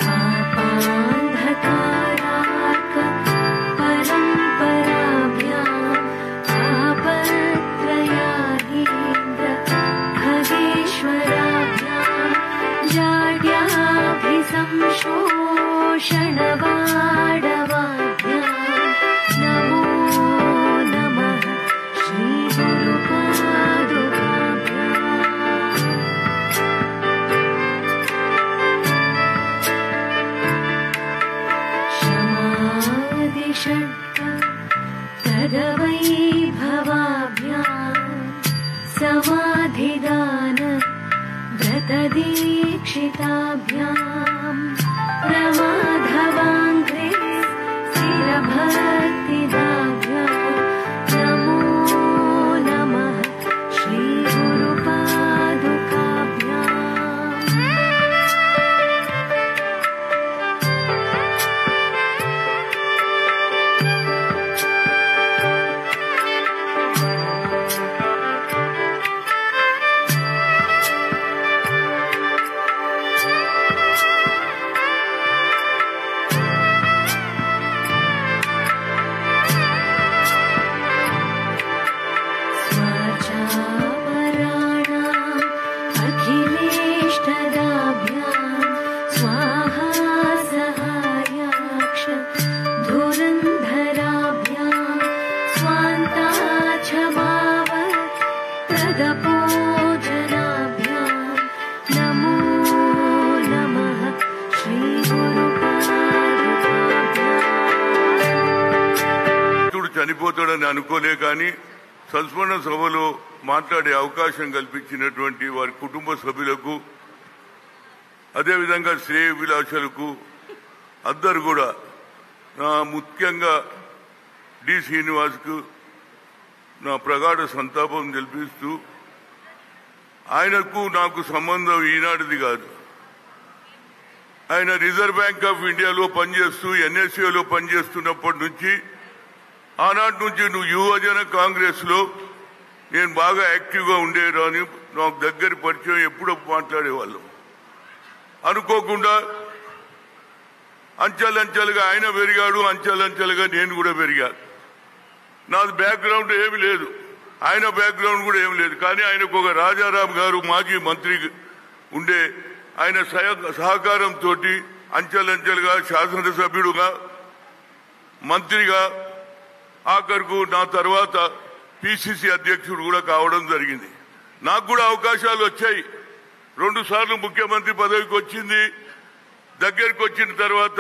पापान्धकारार्क परम्पराभ्याम् आपत्रयाहीन्द्र खगेश्वराभ्याम् जाड्याभिसंशोषणवाडवाभ्याम् नमो नमः क्षमादिषट् तदवैभवाभ्याम् समाधिदान व्रतदीक्षिताभ्याम् प्रमाधवाङ्घ्रे स्थिरभक्तिदाभ्याम् नमो नमः श्रीगुरुपादुकाभ्याम् स्वाचापराणाम् अखिलेष्टदाभ्याम् स्वाहा सहायाक्ष धुरन्धराभ्याम् स्वान्ताच्छमाव तदपोजनाभ्याम् नमो नमः श्रीगुरुपादुकाभ्याम् భక్తుడు చనిపోతాడని అనుకోలే కానీ సంస్మరణ సభలో మాట్లాడే అవకాశం కల్పించినటువంటి వారి కుటుంబ సభ్యులకు అదేవిధంగా శ్రేయోభిలాషులకు అందరు కూడా ముఖ్యంగా డి శ్రీనివాస్కు నా ప్రగాఢ సంతాపం తెలిపిస్తూ ఆయనకు నాకు సంబంధం ఈనాటిది కాదు. ఆయన రిజర్వ్ బ్యాంక్ ఆఫ్ ఇండియాలో పనిచేస్తూ ఎన్ఎస్ఏలో పనిచేస్తున్నప్పటి నుంచి ఆనాటి నుంచి నువ్వు యువజన కాంగ్రెస్ లో నేను బాగా యాక్టివ్గా ఉండేవాని నాకు దగ్గర పరిచయం ఎప్పుడో మాట్లాడేవాళ్ళం. అనుకోకుండా అంచెలంచెలుగా ఆయన పెరిగాడు, అంచెలంచెలుగా నేను కూడా పెరిగాను. నాది బ్యాక్గ్రౌండ్ ఏమి లేదు, ఆయన బ్యాక్గ్రౌండ్ కూడా ఏమి లేదు. కానీ ఆయనకు ఒక రాజారాం గారు మాజీ మంత్రి ఉండే ఆయన సహకారంతో అంచెలంచెలుగా శాసనసభ్యుడుగా మంత్రిగా ఆఖరుకు నా తర్వాత పిసిసి అధ్యక్షుడు కూడా కావడం జరిగింది. నాకు కూడా అవకాశాలు వచ్చాయి. 2 సార్లు ముఖ్యమంత్రి పదవికి వచ్చింది, దగ్గరికి వచ్చిన తర్వాత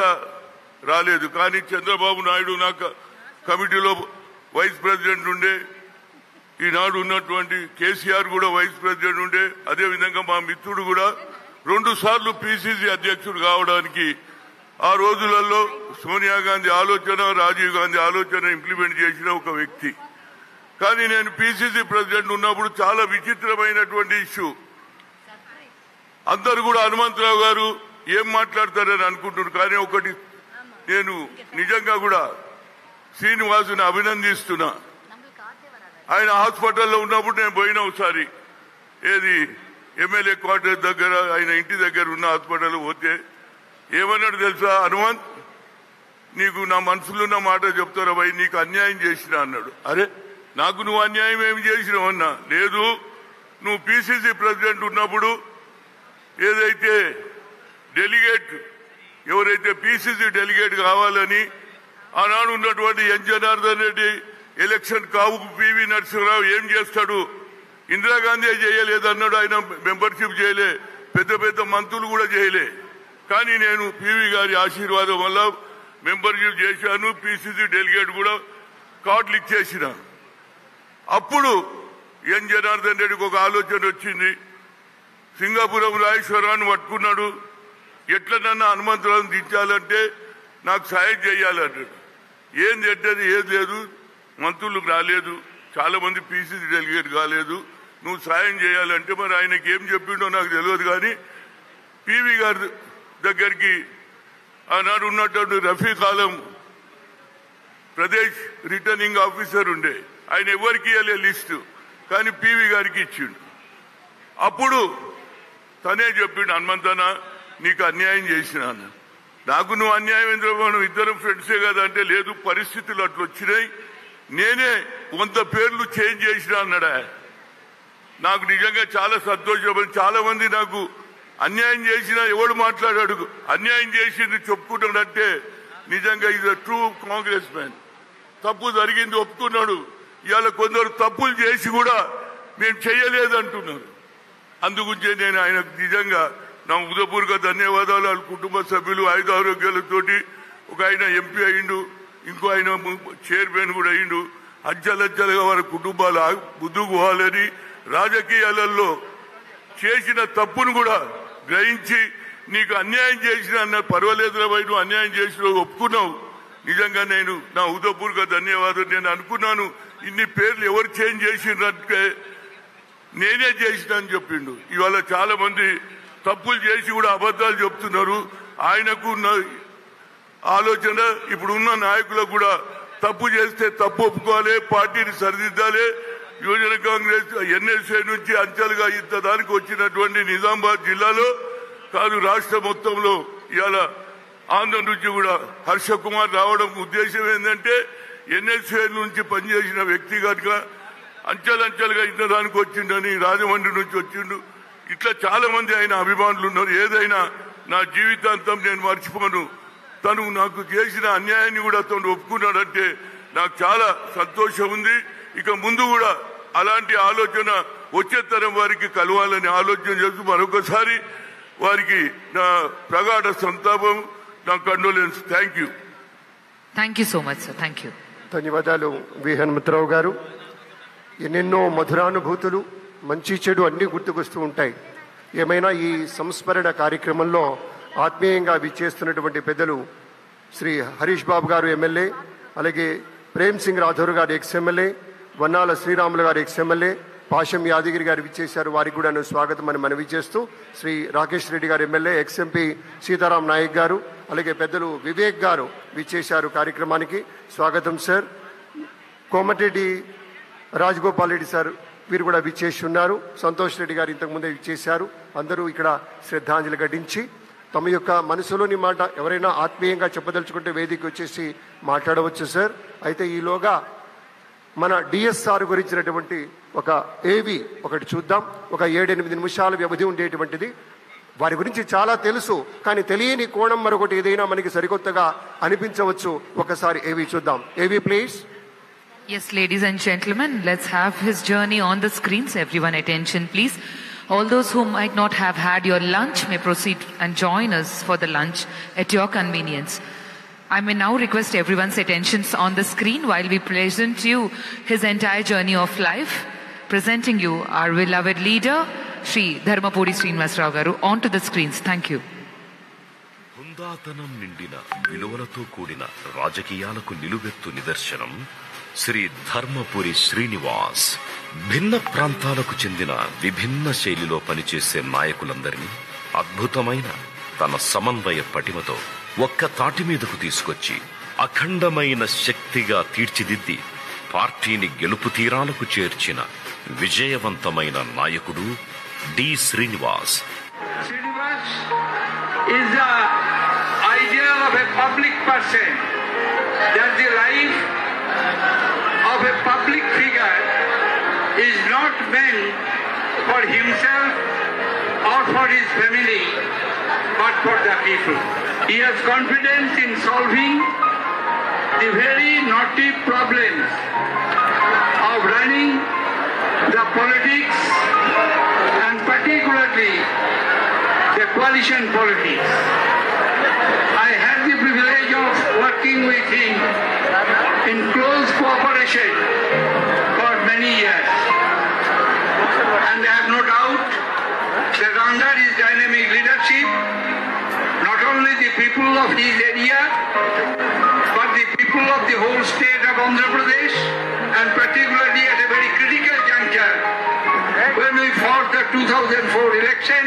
రాలేదు. కానీ చంద్రబాబు నాయుడు నాకు కమిటీలో వైస్ ప్రెసిడెంట్ ఉండే, ఈనాడు ఉన్నటువంటి కేసీఆర్ కూడా వైస్ ప్రెసిడెంట్ ఉండే, అదేవిధంగా మా మిత్రుడు కూడా 2 సార్లు పిసిసి అధ్యక్షుడు కావడానికి ఆ రోజులలో సోనియా గాంధీ ఆలోచన, రాజీవ్ గాంధీ ఆలోచన ఇంప్లిమెంట్ చేసిన ఒక వ్యక్తి. కానీ నేను పిసిసి ప్రెసిడెంట్ ఉన్నప్పుడు చాలా విచిత్రమైనటువంటి ఇష్యూ. అందరు కూడా హనుమంతరావు గారు ఏం మాట్లాడతారని అనుకుంటున్నారు. కానీ ఒకటి నేను నిజంగా కూడా శ్రీనివాసుని అభినందిస్తున్నా. ఆయన హాస్పిటల్లో ఉన్నప్పుడు నేను పోయినా ఒకసారి, ఏది ఎమ్మెల్యే క్వార్టర్ దగ్గర ఆయన ఇంటి దగ్గర ఉన్న హాస్పిటల్ పోతే ఏమన్నాడు తెలుసా, హనుమంత్ నీకు నా మనసులో ఉన్న మాట చెప్తారా భయ్, నీకు అన్యాయం చేసినా అన్నాడు. అరే నాకు నువ్వు అన్యాయం ఏమి చేసినావు అన్నా. లేదు, నువ్వు పిసిసి ప్రెసిడెంట్ ఉన్నప్పుడు ఏదైతే డెలిగేట్ ఎవరైతే పిసిసి డెలిగేట్ కావాలని ఆనాడు ఉన్నటువంటి ఎన్ జనార్దన్ రెడ్డి ఎలక్షన్ కావు పివి నరసింహరావు ఏం చేస్తాడు, ఇందిరాగాంధీ చేయలేదన్నాడు. ఆయన మెంబర్షిప్ చేయలే, పెద్ద పెద్ద మంత్రులు కూడా చేయలే. కానీ నేను పివి గారి ఆశీర్వాదం వల్ల మెంబర్షిప్ చేశాను, పిసిసి డెలిగేట్ కూడా కార్డులు ఇచ్చేసిన. అప్పుడు ఎన్ జనార్దన్ రెడ్డికి ఒక ఆలోచన వచ్చింది. సింగాపురం రాజేశ్వరరావుని పట్టుకున్నాడు, ఎట్లనన్నా హనుమంతరావుని దించాలంటే నాకు సాయం చేయాలన్నాడు. ఏం చేసేది ఏది లేదు, మంత్రులు రాలేదు, చాలా మంది పీసీసీ డెలిగేట్ కాలేదు. నువ్వు సాయం చేయాలంటే మరి ఆయనకి ఏం చెప్పిండో నాకు తెలియదు. కానీ పివి గారి దగ్గరికి ఆనాడు ఉన్నటువంటి రఫీక్ ఆలం ప్రదేశ్ రిటర్నింగ్ ఆఫీసర్ ఉండే, ఆయన ఎవరికి ఇవ్వలే లిస్టు, కానీ పివి గారికి ఇచ్చిండు. అప్పుడు తనే చెప్పిండు, హనుమంతన నీకు అన్యాయం చేసిన అన్న. నాకు నువ్వు అన్యాయం ఎందుకు, మనం ఇద్దరం ఫ్రెండ్సే కదా అంటే, లేదు పరిస్థితులు అట్లా వచ్చినాయి, నేనే 100 పేర్లు చేంజ్ చేసిన అన్నాడా. నాకు నిజంగా చాలా సంతోషం. చాలా మంది నాకు అన్యాయం చేసినా ఎవడు మాట్లాడాడు, అన్యాయం చేసింది చెప్పుకుంటాడంటే నిజంగా ఇది ట్రూ కాంగ్రెస్ మ్యాన్. తప్పు జరిగింది ఒప్పుకున్నాడు. ఇవాళ కొందరు తప్పులు చేసి కూడా మేము చేయలేదంటున్నారు. అందుగురించే నేను ఆయనకు నిజంగా నా హృదయపూర్వక ధన్యవాదాలు. వాళ్ళ కుటుంబ సభ్యులు ఆయుధ ఆరోగ్యాలతోటి, ఒక ఆయన ఎంపీ అయిండు, ఇంకో ఆయన చైర్మన్ కూడా అయిండు. అజ్జలజ్జలుగా వారి కుటుంబాలు ముందుకు పోవాలని, రాజకీయాలలో చేసిన తప్పును కూడా గ్రహించి నీకు అన్యాయం చేసిన అన్న పర్వాలేదు వైపు అన్యాయం చేసిన ఒప్పుకున్నావు. నిజంగా నేను నా హృదయపూర్వక ధన్యవాదాలు. నేను అనుకున్నాను ఇన్ని పేర్లు ఎవరు చేంజ్ చేసినట్టే నేనే చేసిన అని చెప్పిండు. ఇవాళ చాలా మంది తప్పులు చేసి కూడా అబద్ధాలు చెప్తున్నారు. ఆయనకు ఆలోచన ఇప్పుడున్న నాయకులకు కూడా తప్పు చేస్తే తప్పు ఒప్పుకోవాలి, పార్టీని సరిదిద్దాలి. యువజన కాంగ్రెస్ ఎన్ఎస్ఏ నుంచి అంచెలుగా ఇంత దానికి వచ్చినటువంటి నిజామాబాద్ జిల్లాలో కాదు, రాష్ట్ర మొత్తంలో ఇవాళ ఆంధ్ర నుంచి కూడా హర్ష కుమార్ రావడం ఉద్దేశం ఏంటంటే, ఎన్ఎస్ఏ నుంచి పనిచేసిన వ్యక్తి కనుక అంచెలంచెలుగా ఇంత దానికి వచ్చిండని, రాజమండ్రి నుంచి వచ్చిండు. ఇట్లా చాలా మంది ఆయన అభిమానులు ఉన్నారు. ఏదైనా నా జీవితాంతం నేను మర్చిపోను. తను నాకు చేసిన అన్యాయాన్ని కూడా తను ఒప్పుకున్నాడంటే నాకు చాలా సంతోషం ఉంది. ఇక ముందు కూడా అలాంటి ఆలోచన వచ్చే తరం వారికి కలవాలని ఆలోచన చేస్తూ మరొకసారి వారికి నా ప్రగాఢ సంతాపం, నా condolence. Thank you. Thank you so much sir. Thank you. ధన్యవాదాలు వి హనుమంతరావు గారు. ఎన్నెన్నో మధురానుభూతులు, మంచి చెడు అన్నీ గుర్తుకొస్తూ ఉంటాయి. ఏమైనా ఈ సంస్మరణ కార్యక్రమంలో ఆత్మీయంగా విచ్చేస్తున్నటువంటి పెద్దలు శ్రీ హరీష్ బాబు గారు ఎమ్మెల్యే, అలాగే ప్రేమ్ సింగ్ రాథోర్ గారు ఎక్స్ఎమ్మెల్యే, వన్నాల శ్రీరాములు గారు ఎక్స్ఎమ్మెల్యే, పాశం యాదగిరి గారు విచ్చేశారు. వారికి కూడా స్వాగతం అని మనవి చేస్తూ, శ్రీ రాకేష్ రెడ్డి గారు ఎమ్మెల్యే, ఎక్స్ఎంపీ సీతారాం నాయక్ గారు, అలాగే పెద్దలు వివేక్ గారు విచ్చేశారు కార్యక్రమానికి. స్వాగతం సార్. కోమటిరెడ్డి రాజగోపాల్ రెడ్డి సార్ వీరు కూడా విచ్చేసి ఉన్నారు. సంతోష్ రెడ్డి గారు ఇంతకుముందే విచ్చేశారు. అందరూ ఇక్కడ శ్రద్ధాంజలి ఘటించి తమ యొక్క మనసులోని మాట ఎవరైనా ఆత్మీయంగా చెప్పదలుచుకుంటే వేదిక వచ్చేసి మాట్లాడవచ్చు సార్. అయితే ఈలోగా మన డిఎస్ఆర్ గురించినటువంటి ఒక ఏవి ఒకటి చూద్దాం. ఒక 7-8 నిమిషాల వ్యవధి ఉండేటువంటిది. వారి గురించి చాలా తెలుసు, కానీ తెలియని కోణం మరొకటి ఏదైనా మనకి సరికొత్తగా అనిపించవచ్చు. ఒకసారి ఏవి చూద్దాం. ఏవి please. Yes, ladies and gentlemen, let's have his journey on the screens. Everyone attention please. All those who might not have had your lunch may proceed and join us for the lunch at your convenience. I may now request everyone's attentions on the screen while we present you his entire journey of life, presenting you our beloved leader, Shri Dharmapuri Srinivasarao Garu, onto the screens. Thank you. హుందాతనం నిండిన విలువలతో కూడిన రాజకీయాలకు నిలువెత్తు నిదర్శనం శ్రీ ధర్మపురి శ్రీనివాస్. భిన్న ప్రాంతాలకు చెందిన విభిన్న శైలిలో పనిచేసే నాయకులందరినీ అద్భుతమైన తన సమన్వయ పటిమతో ఒక్క తాటి మీదకు తీసుకొచ్చి అఖండమైన శక్తిగా తీర్చిదిద్ది పార్టీని గెలుపు తీరాలకు చేర్చిన విజయవంతమైన నాయకుడు D Srinivas. Srinivas is the ideal of a public person. That the life of a public figure is not meant for himself or for his family, but for the people. He has confidence in solving the very knotty problems of running the politics, and particularly the coalition politics. I had the privilege of working with him in close cooperation for many years, and I have no doubt that under his dynamic leadership, not only the people of his area, but the people of the whole state of Andhra Pradesh and particularly at a very critical juncture when we fought the 2004 election,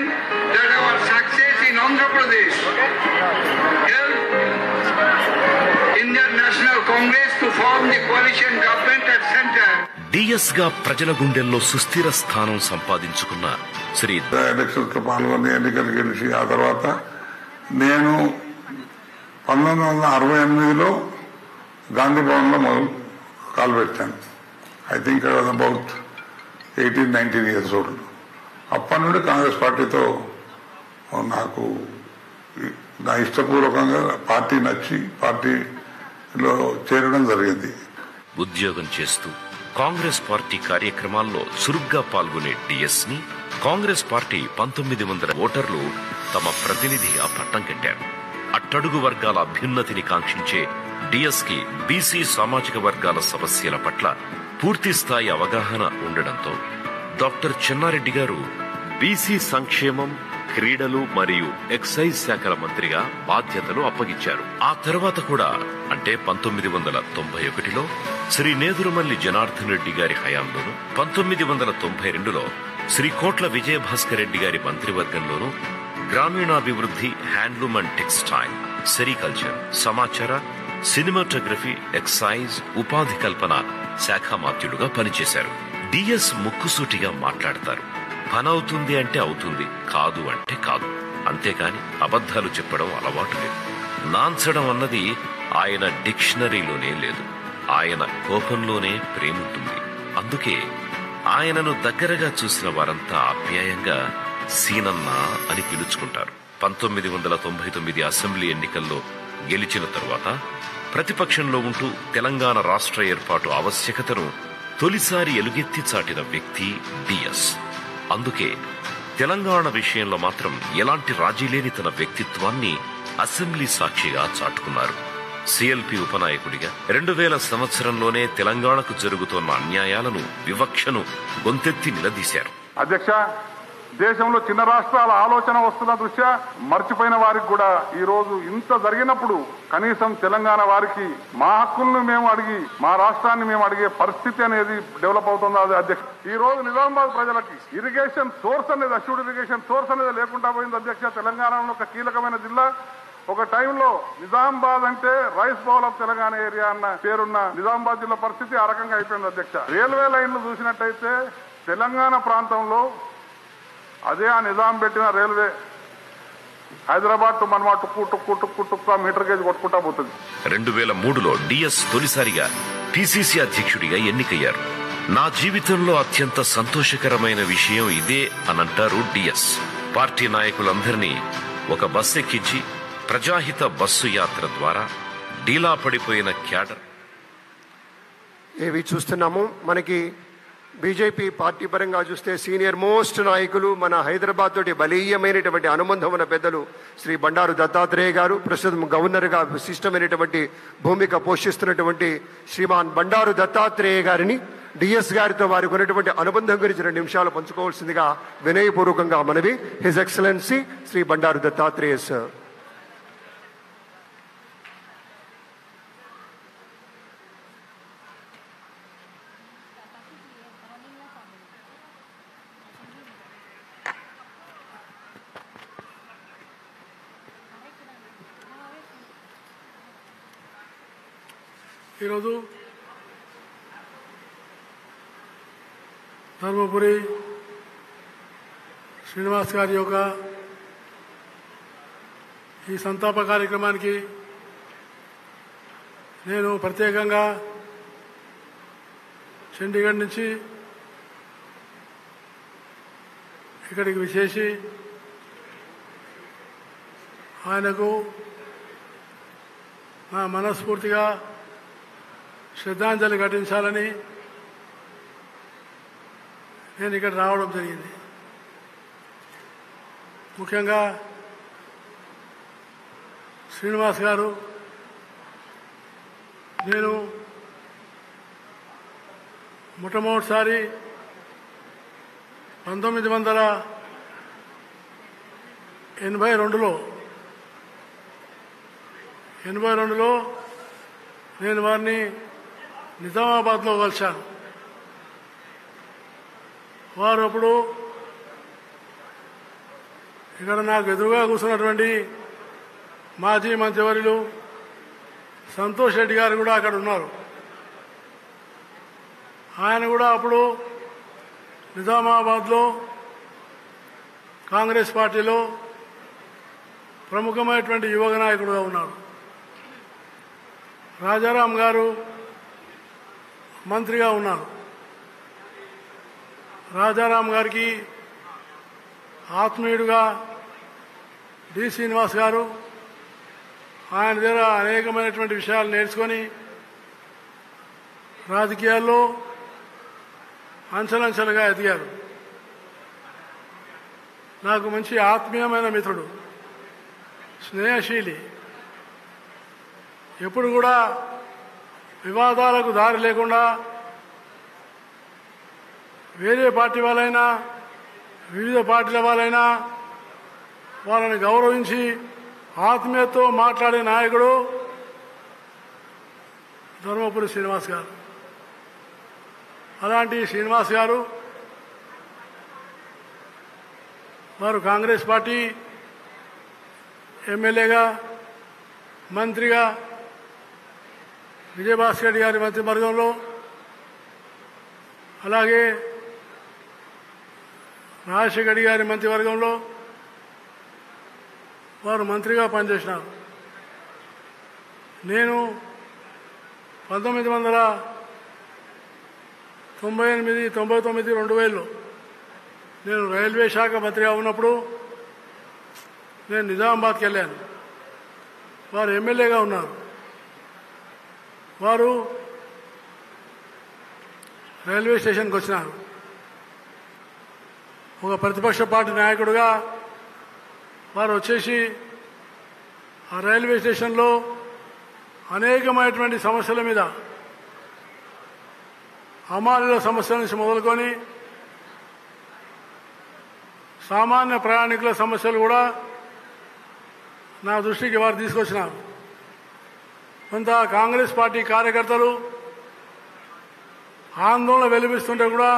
that our success in Andhra Pradesh helped Indian National Congress to form the coalition government at center. DS గా ప్రజల గుండెల్లో సుస్థిర స్థానం సంపాదించుకున్న Shri elections లో పాల్గొని ఎన్నికలు గెలిచి ఆ తర్వాత నేను 1968లో గాంధీ భవన్ లో కాలు పెట్టాను. I think I was about 18-19 years old. అప్పటి నుండి కాంగ్రెస్ పార్టీతో నాకు నా ఇష్టపూర్వకంగా పార్టీ నచ్చి పార్టీలో చేరడం జరిగింది. ఉద్యోగం చేస్తూ కాంగ్రెస్ పార్టీ కార్యక్రమాల్లో చురుగ్గా పాల్గొనే డిఎస్ ని కాంగ్రెస్ పార్టీ 1900 ఓటర్లు తమ ప్రతినిధిగా పట్టం కట్టారు. అట్టడుగు వర్గాల అభ్యున్నతిని కాంక్షించే డిఎస్ కి బీసీ సామాజిక వర్గాల సమస్యల పట్ల పూర్తి స్థాయి అవగాహన ఉండడంతో డాక్టర్ చెన్నారెడ్డి గారు బీసీ సంక్షేమం, క్రీడలు మరియు ఎక్సైజ్ శాఖల మంత్రిగా బాధ్యతలు అప్పగించారు. ఆ తర్వాత కూడా అంటే 1991లో శ్రీ నేదురుమల్లి జనార్దన్ రెడ్డి గారి హయాంలోను, 1992లో శ్రీ కోట్ల విజయభాస్కర్ రెడ్డి గారి మంత్రివర్గంలోనూ గ్రామీణాభివృద్ధి, హ్యాండ్లూమ్ అండ్ టెక్స్టైల్, సెరికల్చర్, సమాచార, సినిమాటోగ్రఫీ, ఎక్సైజ్, ఉపాధి కల్పన శాఖామాత్యులుగా పనిచేశారు. డిఎస్ ముక్కుసూటిగా మాట్లాడతారు. పనవుతుంది అంటే అవుతుంది, కాదు అంటే కాదు. అంతేకాని అబద్ధాలు చెప్పడం అలవాటు లేదు. నాంచడం అన్నది ఆయన డిక్షనరీలోనే లేదు. ఆయన కోపంలోనే ప్రేముంటుంది. అందుకే ఆయనను దగ్గరగా చూసిన వారంతా ఆప్యాయంగా సీనన్న అని పిలుచుకుంటారు. 1999 అసెంబ్లీ ఎన్నికల్లో గెలిచిన తరువాత ప్రతిపక్షంలో ఉంటూ తెలంగాణ రాష్ట్ర ఏర్పాటు ఆవశ్యకతను తొలిసారి ఎలుగెత్తి చాటిన వ్యక్తి డిఎస్. అందుకే తెలంగాణ విషయంలో మాత్రం ఎలాంటి రాజీలేని తన వ్యక్తిత్వాన్ని అసెంబ్లీ సాక్షిగా చాటుకున్నారు. సిఎల్పి ఉపనాయకుడిగా 2000 సంవత్సరంలోనే తెలంగాణకు జరుగుతున్న అన్యాయాలను, వివక్షను గొంతెత్తి నిలదీశారు. అధ్యక్ష, దేశంలో చిన్న రాష్ట్రాల ఆలోచన వస్తున్న దృష్ట్యా మర్చిపోయిన వారికి కూడా ఈ రోజు ఇంత జరిగినప్పుడు కనీసం తెలంగాణ వారికి మా హక్కులను మేము అడిగి, మా రాష్ట్రాన్ని మేము అడిగే పరిస్థితి అనేది డెవలప్ అవుతుందా అధ్యక్ష? ఈ రోజు నిజామాబాద్ ప్రజలకి ఇరిగేషన్ సోర్స్ అనేది, అష్యూర్డ్ ఇరిగేషన్ సోర్స్ అనేది లేకుండా పోయింది అధ్యక్ష. తెలంగాణలో ఒక కీలకమైన జిల్లా. ఒక టైంలో నిజామాబాద్ అంటే rice bowl of Telangana area అన్న పేరున్న నిజామాబాద్ జిల్లా పరిస్థితి ఆ రకంగా అయిపోయింది అధ్యక్ష. రైల్వే లైన్లు చూసినట్టయితే తెలంగాణ ప్రాంతంలో అదే ఆ నిజాం పెట్టిన రైల్వే హైదరాబాద్ టు మనమా టుక్కు టుక్కు టుక్కు టుక్కు మీటర్ గేజ్ కొట్టుకుంటా పోతుంది. 2003లో డిఎస్ తొలిసారిగా పిసిసి అధ్యక్షుడిగా ఎన్నికయ్యారు. నా జీవితంలో అత్యంత సంతోషకరమైన విషయం ఇదే అనంటారు డిఎస్. పార్టీ నాయకులందరినీ ఒక బస్సు ఎక్కించి ప్రజాహిత బస్సు యాత్ర ద్వారా డీలా పడిపోయిన క్యాడర్ ఏవి చూస్తున్నాము. మనకి బీజేపీ పార్టీ పరంగా చూస్తే సీనియర్ మోస్ట్ నాయకులు, మన హైదరాబాద్ తోటి బలీయమైనటువంటి అనుబంధం ఉన్న పెద్దలు శ్రీ బండారు దత్తాత్రేయ గారు, ప్రస్తుతం గవర్నర్గా విశిష్టమైనటువంటి భూమిక పోషిస్తున్నటువంటి శ్రీమాన్ బండారు దత్తాత్రేయ గారిని డిఎస్ గారితో వారికి ఉన్నటువంటి అనుబంధం గురించి 2 నిమిషాలు పంచుకోవాల్సిందిగా వినయపూర్వకంగా మనవి. His excellency Shri Bandaru Dattatreya sir. ఈరోజు ధర్మపురి శ్రీనివాస్ గారి యొక్క ఈ సంతాప కార్యక్రమానికి నేను ప్రత్యేకంగా చండీగఢ్ నుంచి ఇక్కడికి విచ్చేసి ఆయనకు నా మనస్ఫూర్తిగా శ్రద్ధాంజలి ఘటించాలని నేను ఇక్కడ రావడం జరిగింది. ముఖ్యంగా శ్రీనివాస్ గారు, నేను మొట్టమొదటిసారి 1982లో నేను వారిని నిజామాబాద్లో కలిశాను. వారు అప్పుడు ఇక్కడ నాకు ఎదురుగా కూర్చున్నటువంటి మాజీ మంత్రివర్యులు సంతోష్ రెడ్డి గారు కూడా అక్కడ ఉన్నారు. ఆయన కూడా అప్పుడు నిజామాబాద్లో కాంగ్రెస్ పార్టీలో ప్రముఖమైనటువంటి యువక నాయకుడుగా ఉన్నారు. రాజారాం గారు మంత్రిగా ఉన్నారు. రాజారాం గారికి ఆత్మీయుడుగా డి శ్రీనివాస్ గారు ఆయన దగ్గర అనేకమైనటువంటి విషయాలు నేర్చుకొని రాజకీయాల్లో అంచెలంచెలుగా ఎదిగారు. నాకు మంచి ఆత్మీయమైన మిత్రుడు, స్నేహశీలి. ఎప్పుడు కూడా వివాదాలకు దారి లేకుండా వేరే పార్టీ వాళ్ళైనా వివిధ పార్టీల వాళ్ళైనా వాళ్ళని గౌరవించి ఆత్మీయతతో మాట్లాడే నాయకుడు ధర్మపురి శ్రీనివాస్ గారు. అలాంటి శ్రీనివాస్ గారు వారు కాంగ్రెస్ పార్టీ ఎమ్మెల్యేగా మంత్రిగా విజయభాస్కర్ రెడ్డి గారి మంత్రివర్గంలో, అలాగే రాజశేఖర్ రెడ్డి గారి మంత్రివర్గంలో వారు మంత్రిగా పనిచేసినారు. నేను 1998, 99, 2000 నేను రైల్వే శాఖ మంత్రిగా ఉన్నప్పుడు నేను నిజామాబాద్కి వెళ్ళాను. వారు ఎమ్మెల్యేగా ఉన్నారు. వారు రైల్వే స్టేషన్కి వచ్చినారు. ఒక ప్రతిపక్ష పార్టీ నాయకుడుగా వారు వచ్చేసి ఆ రైల్వే స్టేషన్లో అనేకమైనటువంటి సమస్యల మీద, హమాలీల సమస్యల నుంచి మొదలుకొని సామాన్య ప్రయాణికుల సమస్యలు కూడా నా దృష్టికి వారు తీసుకొచ్చినారు. కొంత కాంగ్రెస్ పార్టీ కార్యకర్తలు ఆందోళన వెలిపిస్తుంటే కూడా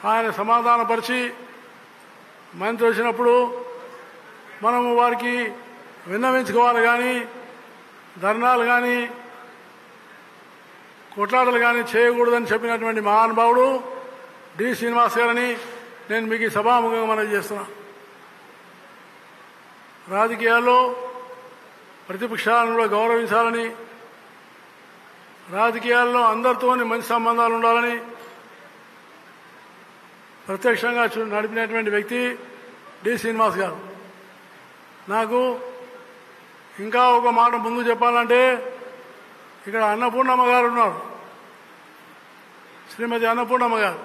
ఆయన సమాధానపరిచి మంత్రి వచ్చినప్పుడు మనము వారికి విన్నవించుకోవాలి కానీ ధర్నాలు కానీ కొట్లాటలు కానీ చేయకూడదని చెప్పినటువంటి మహానుభావుడు డి శ్రీనివాస్ గారని నేను మీకు ఈ సభాముఖంగా మనవి చేస్తున్నా. రాజకీయాల్లో ప్రతిపక్షాలను కూడా గౌరవించాలని, రాజకీయాల్లో అందరితోని మంచి సంబంధాలు ఉండాలని ప్రత్యక్షంగా నడిపినటువంటి వ్యక్తి డి శ్రీనివాస్ గారు. నాకు ఇంకా ఒక మాట ముందు చెప్పాలంటే, ఇక్కడ అన్నపూర్ణమ్మ గారు ఉన్నారు, శ్రీమతి అన్నపూర్ణమ్మ గారు.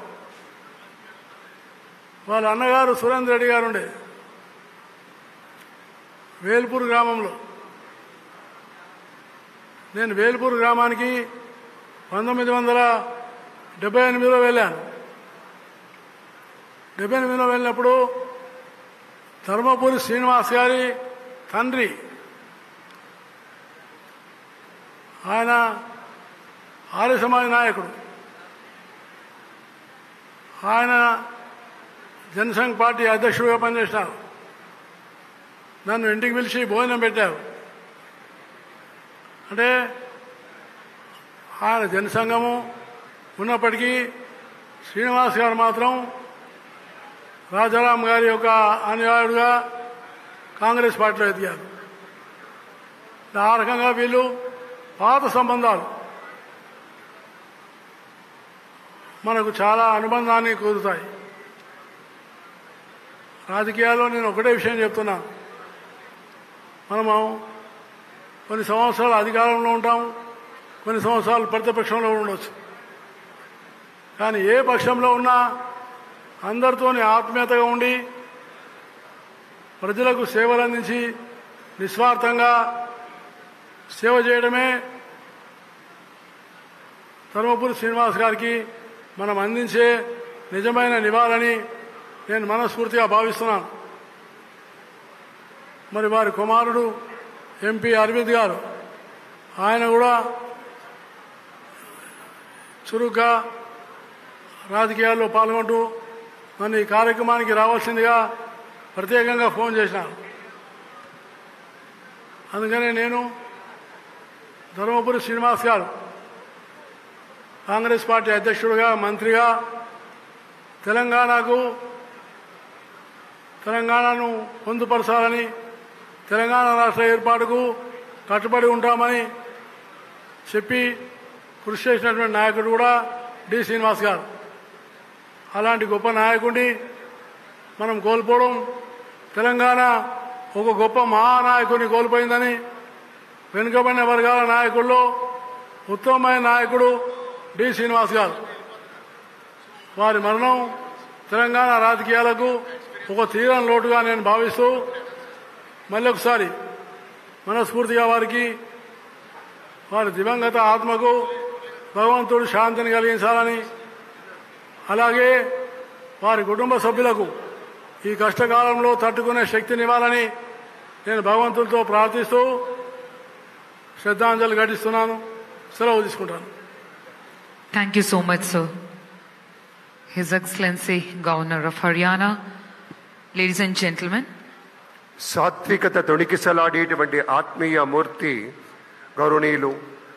వాళ్ళ అన్నగారు సురేందర్ రెడ్డి గారు ఉండే వేల్పూర్ గ్రామంలో. నేను వేల్పూర్ గ్రామానికి 1978లో వెళ్ళాను. 78లో వెళ్ళినప్పుడు ధర్మపురి శ్రీనివాస్ గారి తండ్రి ఆయన ఆర్య సమాజ్ నాయకుడు. ఆయన జనసంఘ్ పార్టీ అధ్యక్షుడిగా పనిచేసినారు. నన్ను ఇంటికి పిలిచి భోజనం పెట్టారు. అంటే ఆయన జనసంఘము ఉన్నప్పటికీ శ్రీనివాస్ గారు మాత్రం రాజారాం గారి యొక్క అనుయాయుడుగా కాంగ్రెస్ పార్టీలో ఎదిగారు. ఆ రకంగా వీళ్ళు పాత సంబంధాలు మనకు చాలా అనుబంధాన్ని కుదురుతాయి. రాజకీయాల్లో నేను ఒకటే విషయం చెప్తున్నా, మనము కొన్ని సంవత్సరాలు అధికారంలో ఉంటాం, కొన్ని సంవత్సరాలు ప్రతిపక్షంలో ఉండవచ్చు. కానీ ఏ పక్షంలో ఉన్నా అందరితోని ఆత్మీయతగా ఉండి ప్రజలకు సేవలు అందించి నిస్వార్థంగా సేవ చేయడమే ధర్మపురి శ్రీనివాస్ గారికి మనం అందించే నిజమైన నివాళని నేను మనస్ఫూర్తిగా భావిస్తున్నాను. మరి వారి కుమారుడు ఎంపీ అరవింద్ గారు, ఆయన కూడా చురుగ్గా రాజకీయాల్లో పాల్గొంటూ నన్ను ఈ కార్యక్రమానికి రావాల్సిందిగా ప్రత్యేకంగా ఫోన్ చేసినాను. అందుకనే నేను ధర్మపురి శ్రీనివాస్ గారు కాంగ్రెస్ పార్టీ అధ్యక్షుడిగా మంత్రిగా తెలంగాణను పొందుపరచాలని, తెలంగాణ రాష్ట్ర ఏర్పాటుకు కట్టుబడి ఉంటామని చెప్పి కృషి చేసినటువంటి నాయకుడు కూడా డి శ్రీనివాస్ గారు. అలాంటి గొప్ప నాయకుడిని మనం కోల్పోవడం, తెలంగాణ ఒక గొప్ప మహానాయకుడిని కోల్పోయిందని, వెనుకబడిన వర్గాల నాయకుల్లో ఉత్తమమైన నాయకుడు డి శ్రీనివాస్ గారు. వారి మరణం తెలంగాణ రాజకీయాలకు ఒక తీరని లోటుగా నేను భావిస్తూ మళ్ళీ ఒకసారి మనస్ఫూర్తిగా వారి దివంగత ఆత్మకు భగవంతుడు శాంతిని కలిగించాలని, అలాగే వారి కుటుంబ సభ్యులకు ఈ కష్టకాలంలో తట్టుకునే శక్తినివ్వాలని నేను భగవంతుడితో ప్రార్థిస్తూ శ్రద్ధాంజలి ఘటిస్తున్నాను. సెలవు తీసుకుంటాను. Thank you so much, sir. His Excellency Governor of Haryana, ladies and gentlemen. సాత్వికత తొణికిసలాడేటువంటి ఆత్మీయ మూర్తి గౌరవనీయులు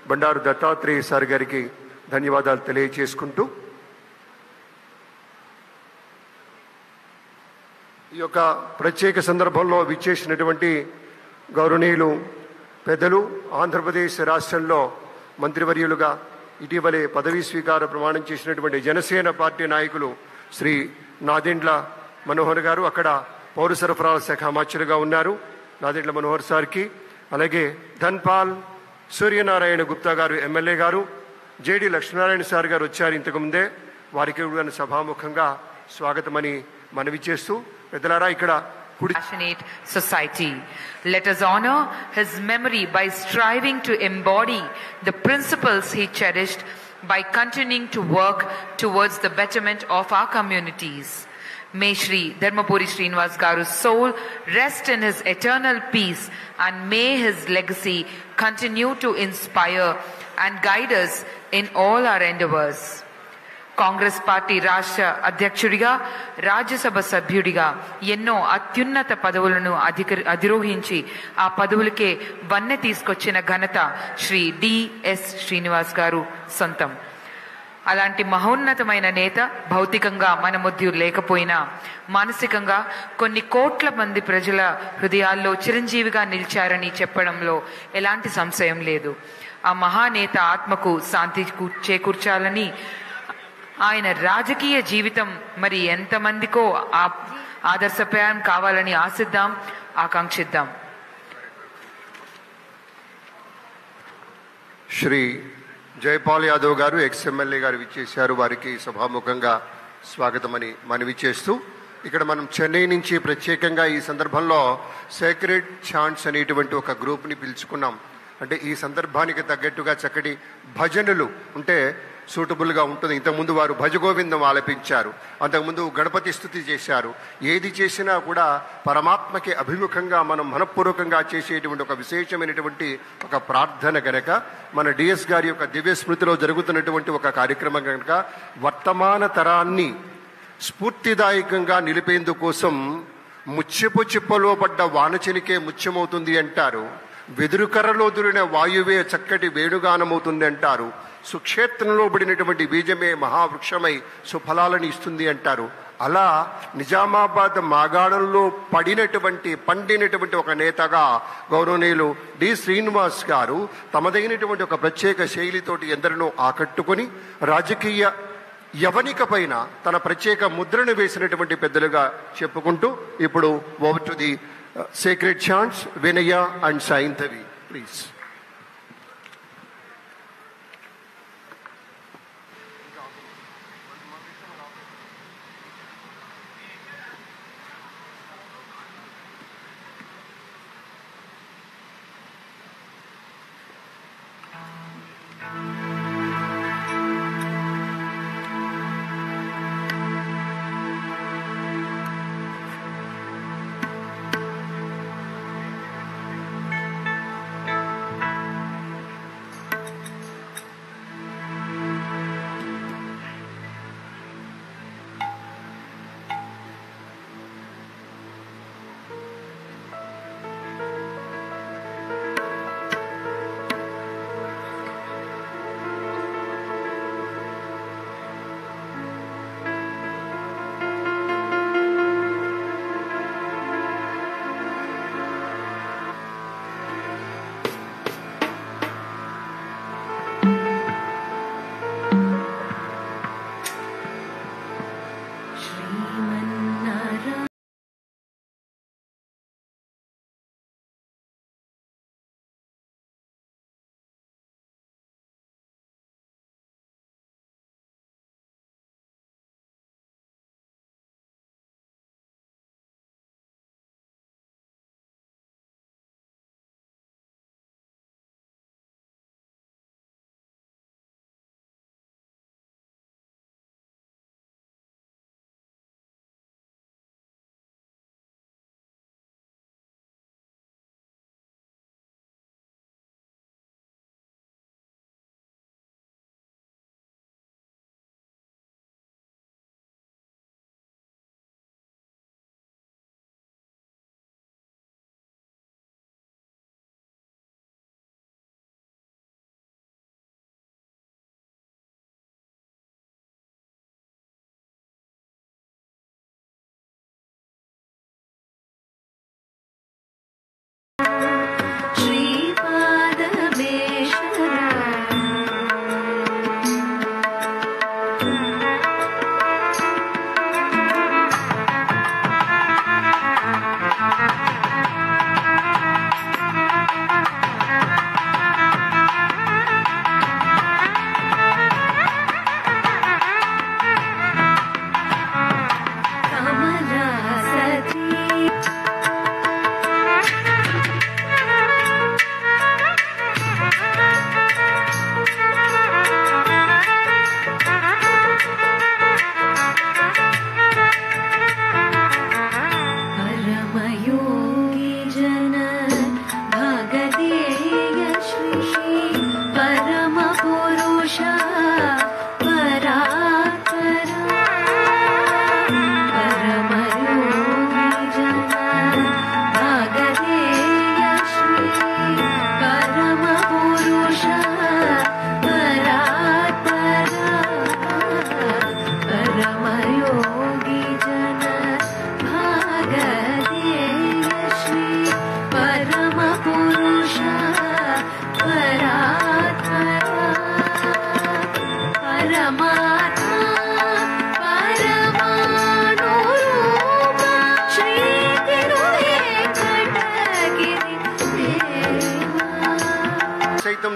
బండారు దత్తాత్రేయ సార్ గారికి ధన్యవాదాలు తెలియజేసుకుంటూ ఈ యొక్క ప్రత్యేక సందర్భంలో విచ్చేసినటువంటి గౌరవనీయులు పెద్దలు, ఆంధ్రప్రదేశ్ రాష్ట్రంలో మంత్రివర్యులుగా ఇటీవలే పదవీ స్వీకార ప్రమాణం చేసినటువంటి జనసేన పార్టీ నాయకులు శ్రీ నాదెండ్ల మనోహర్ గారు, అక్కడ పౌర సరఫరాల శాఖ మంత్రిగా ఉన్నారు నాదెండ్ల మనోహర్ సార్కి, అలాగే ధన్పాల్ సూర్యనారాయణ గుప్తా గారు ఎమ్మెల్యే గారు, జేడి లక్ష్మీనారాయణ సార్ గారు వచ్చారు ఇంతకుముందే, వారికి కూడా సభాముఖంగా స్వాగతమని మనవి చేస్తూ పెద్దలారా ఇక్కడ Passionate society. Let us honor his memory by striving to embody the principles he cherished by continuing to work towards the betterment of our communities. May Shri Dharmapuri Srinivas Garu's soul rest in his eternal peace, and may his legacy continue to inspire and guide us in all our endeavors. Congress party రాష్ట్ర అధ్యక్షుడిగా, రాజ్యసభ సభ్యుడిగా ఎన్నో అత్యున్నత పదవులను అధిరోహించి ఆ పదవులకే వన్నె తీసుకొచ్చిన ఘనత శ్రీ డిఎస్ శ్రీనివాస్ గారు సొంతం. అలాంటి మహోన్నతమైన నేత భౌతికంగా మన మధ్య లేకపోయినా మానసికంగా కొన్ని కోట్ల మంది ప్రజల హృదయాల్లో చిరంజీవిగా నిలిచారని చెప్పడంలో ఎలాంటి సంశయం లేదు. ఆ మహానేత ఆత్మకు శాంతి చేకూర్చాలని, ఆయన రాజకీయ జీవితం మరి ఎంతమందికో ఆదర్శప్రాయం కావాలని ఆశిద్దాం, ఆకాంక్షిద్దాం. శ్రీ జయపాల్ యాదవ్ గారు ఎక్స్ఎమ్మెల్యే గారు విచ్చేశారు, వారికి సభాముఖంగా స్వాగతమని మనవి చేస్తూ ఇక్కడ మనం చెన్నై నుంచి ప్రత్యేకంగా ఈ సందర్భంలో సేక్రెడ్ ఛాంట్స్ అనేటువంటి ఒక గ్రూప్ని పిలుచుకున్నాం. అంటే ఈ సందర్భానికి తగ్గట్టుగా చక్కటి భజనలు ఉంటే సూటబుల్గా ఉంటుంది. ఇంతకుముందు వారు భజగోవిందం ఆలపించారు, అంతకుముందు గణపతి స్తుతి చేశారు. ఏది చేసినా కూడా పరమాత్మకి అభిముఖంగా మనం మనపూర్వకంగా చేసేటువంటి ఒక విశేషమైనటువంటి ఒక ప్రార్థన గనక, మన డిఎస్ గారి యొక్క దివ్య స్మృతిలో జరుగుతున్నటువంటి ఒక కార్యక్రమం కనుక వర్తమాన తరాన్ని స్ఫూర్తిదాయకంగా నిలిపేందుకోసం ముత్యపు చిప్పలో పడ్డ వానచిలికే ముత్యమవుతుంది అంటారు, వెదురుకర్రలో దూరిన వాయువే చక్కటి వేణుగానమవుతుంది అంటారు, సుక్షేత్రంలో పడినటువంటి బీజమే మహావృక్షమై సుఫలాలను ఇస్తుంది అంటారు. అలా నిజామాబాద్ మాగాణంలో పండినటువంటి ఒక నేతగా గౌరవనీయులు డి శ్రీనివాస్ గారు తమదైనటువంటి ఒక ప్రత్యేక శైలితోటి ఎందరినో ఆకట్టుకొని రాజకీయ యవనిక పైన తన ప్రత్యేక ముద్రను వేసినటువంటి పెద్దలుగా చెప్పుకుంటూ ఇప్పుడు ఓవర్ టు ది సేక్రెడ్ ఛాంట్స్ వినయ అండ్ సైంధవి ప్లీజ్.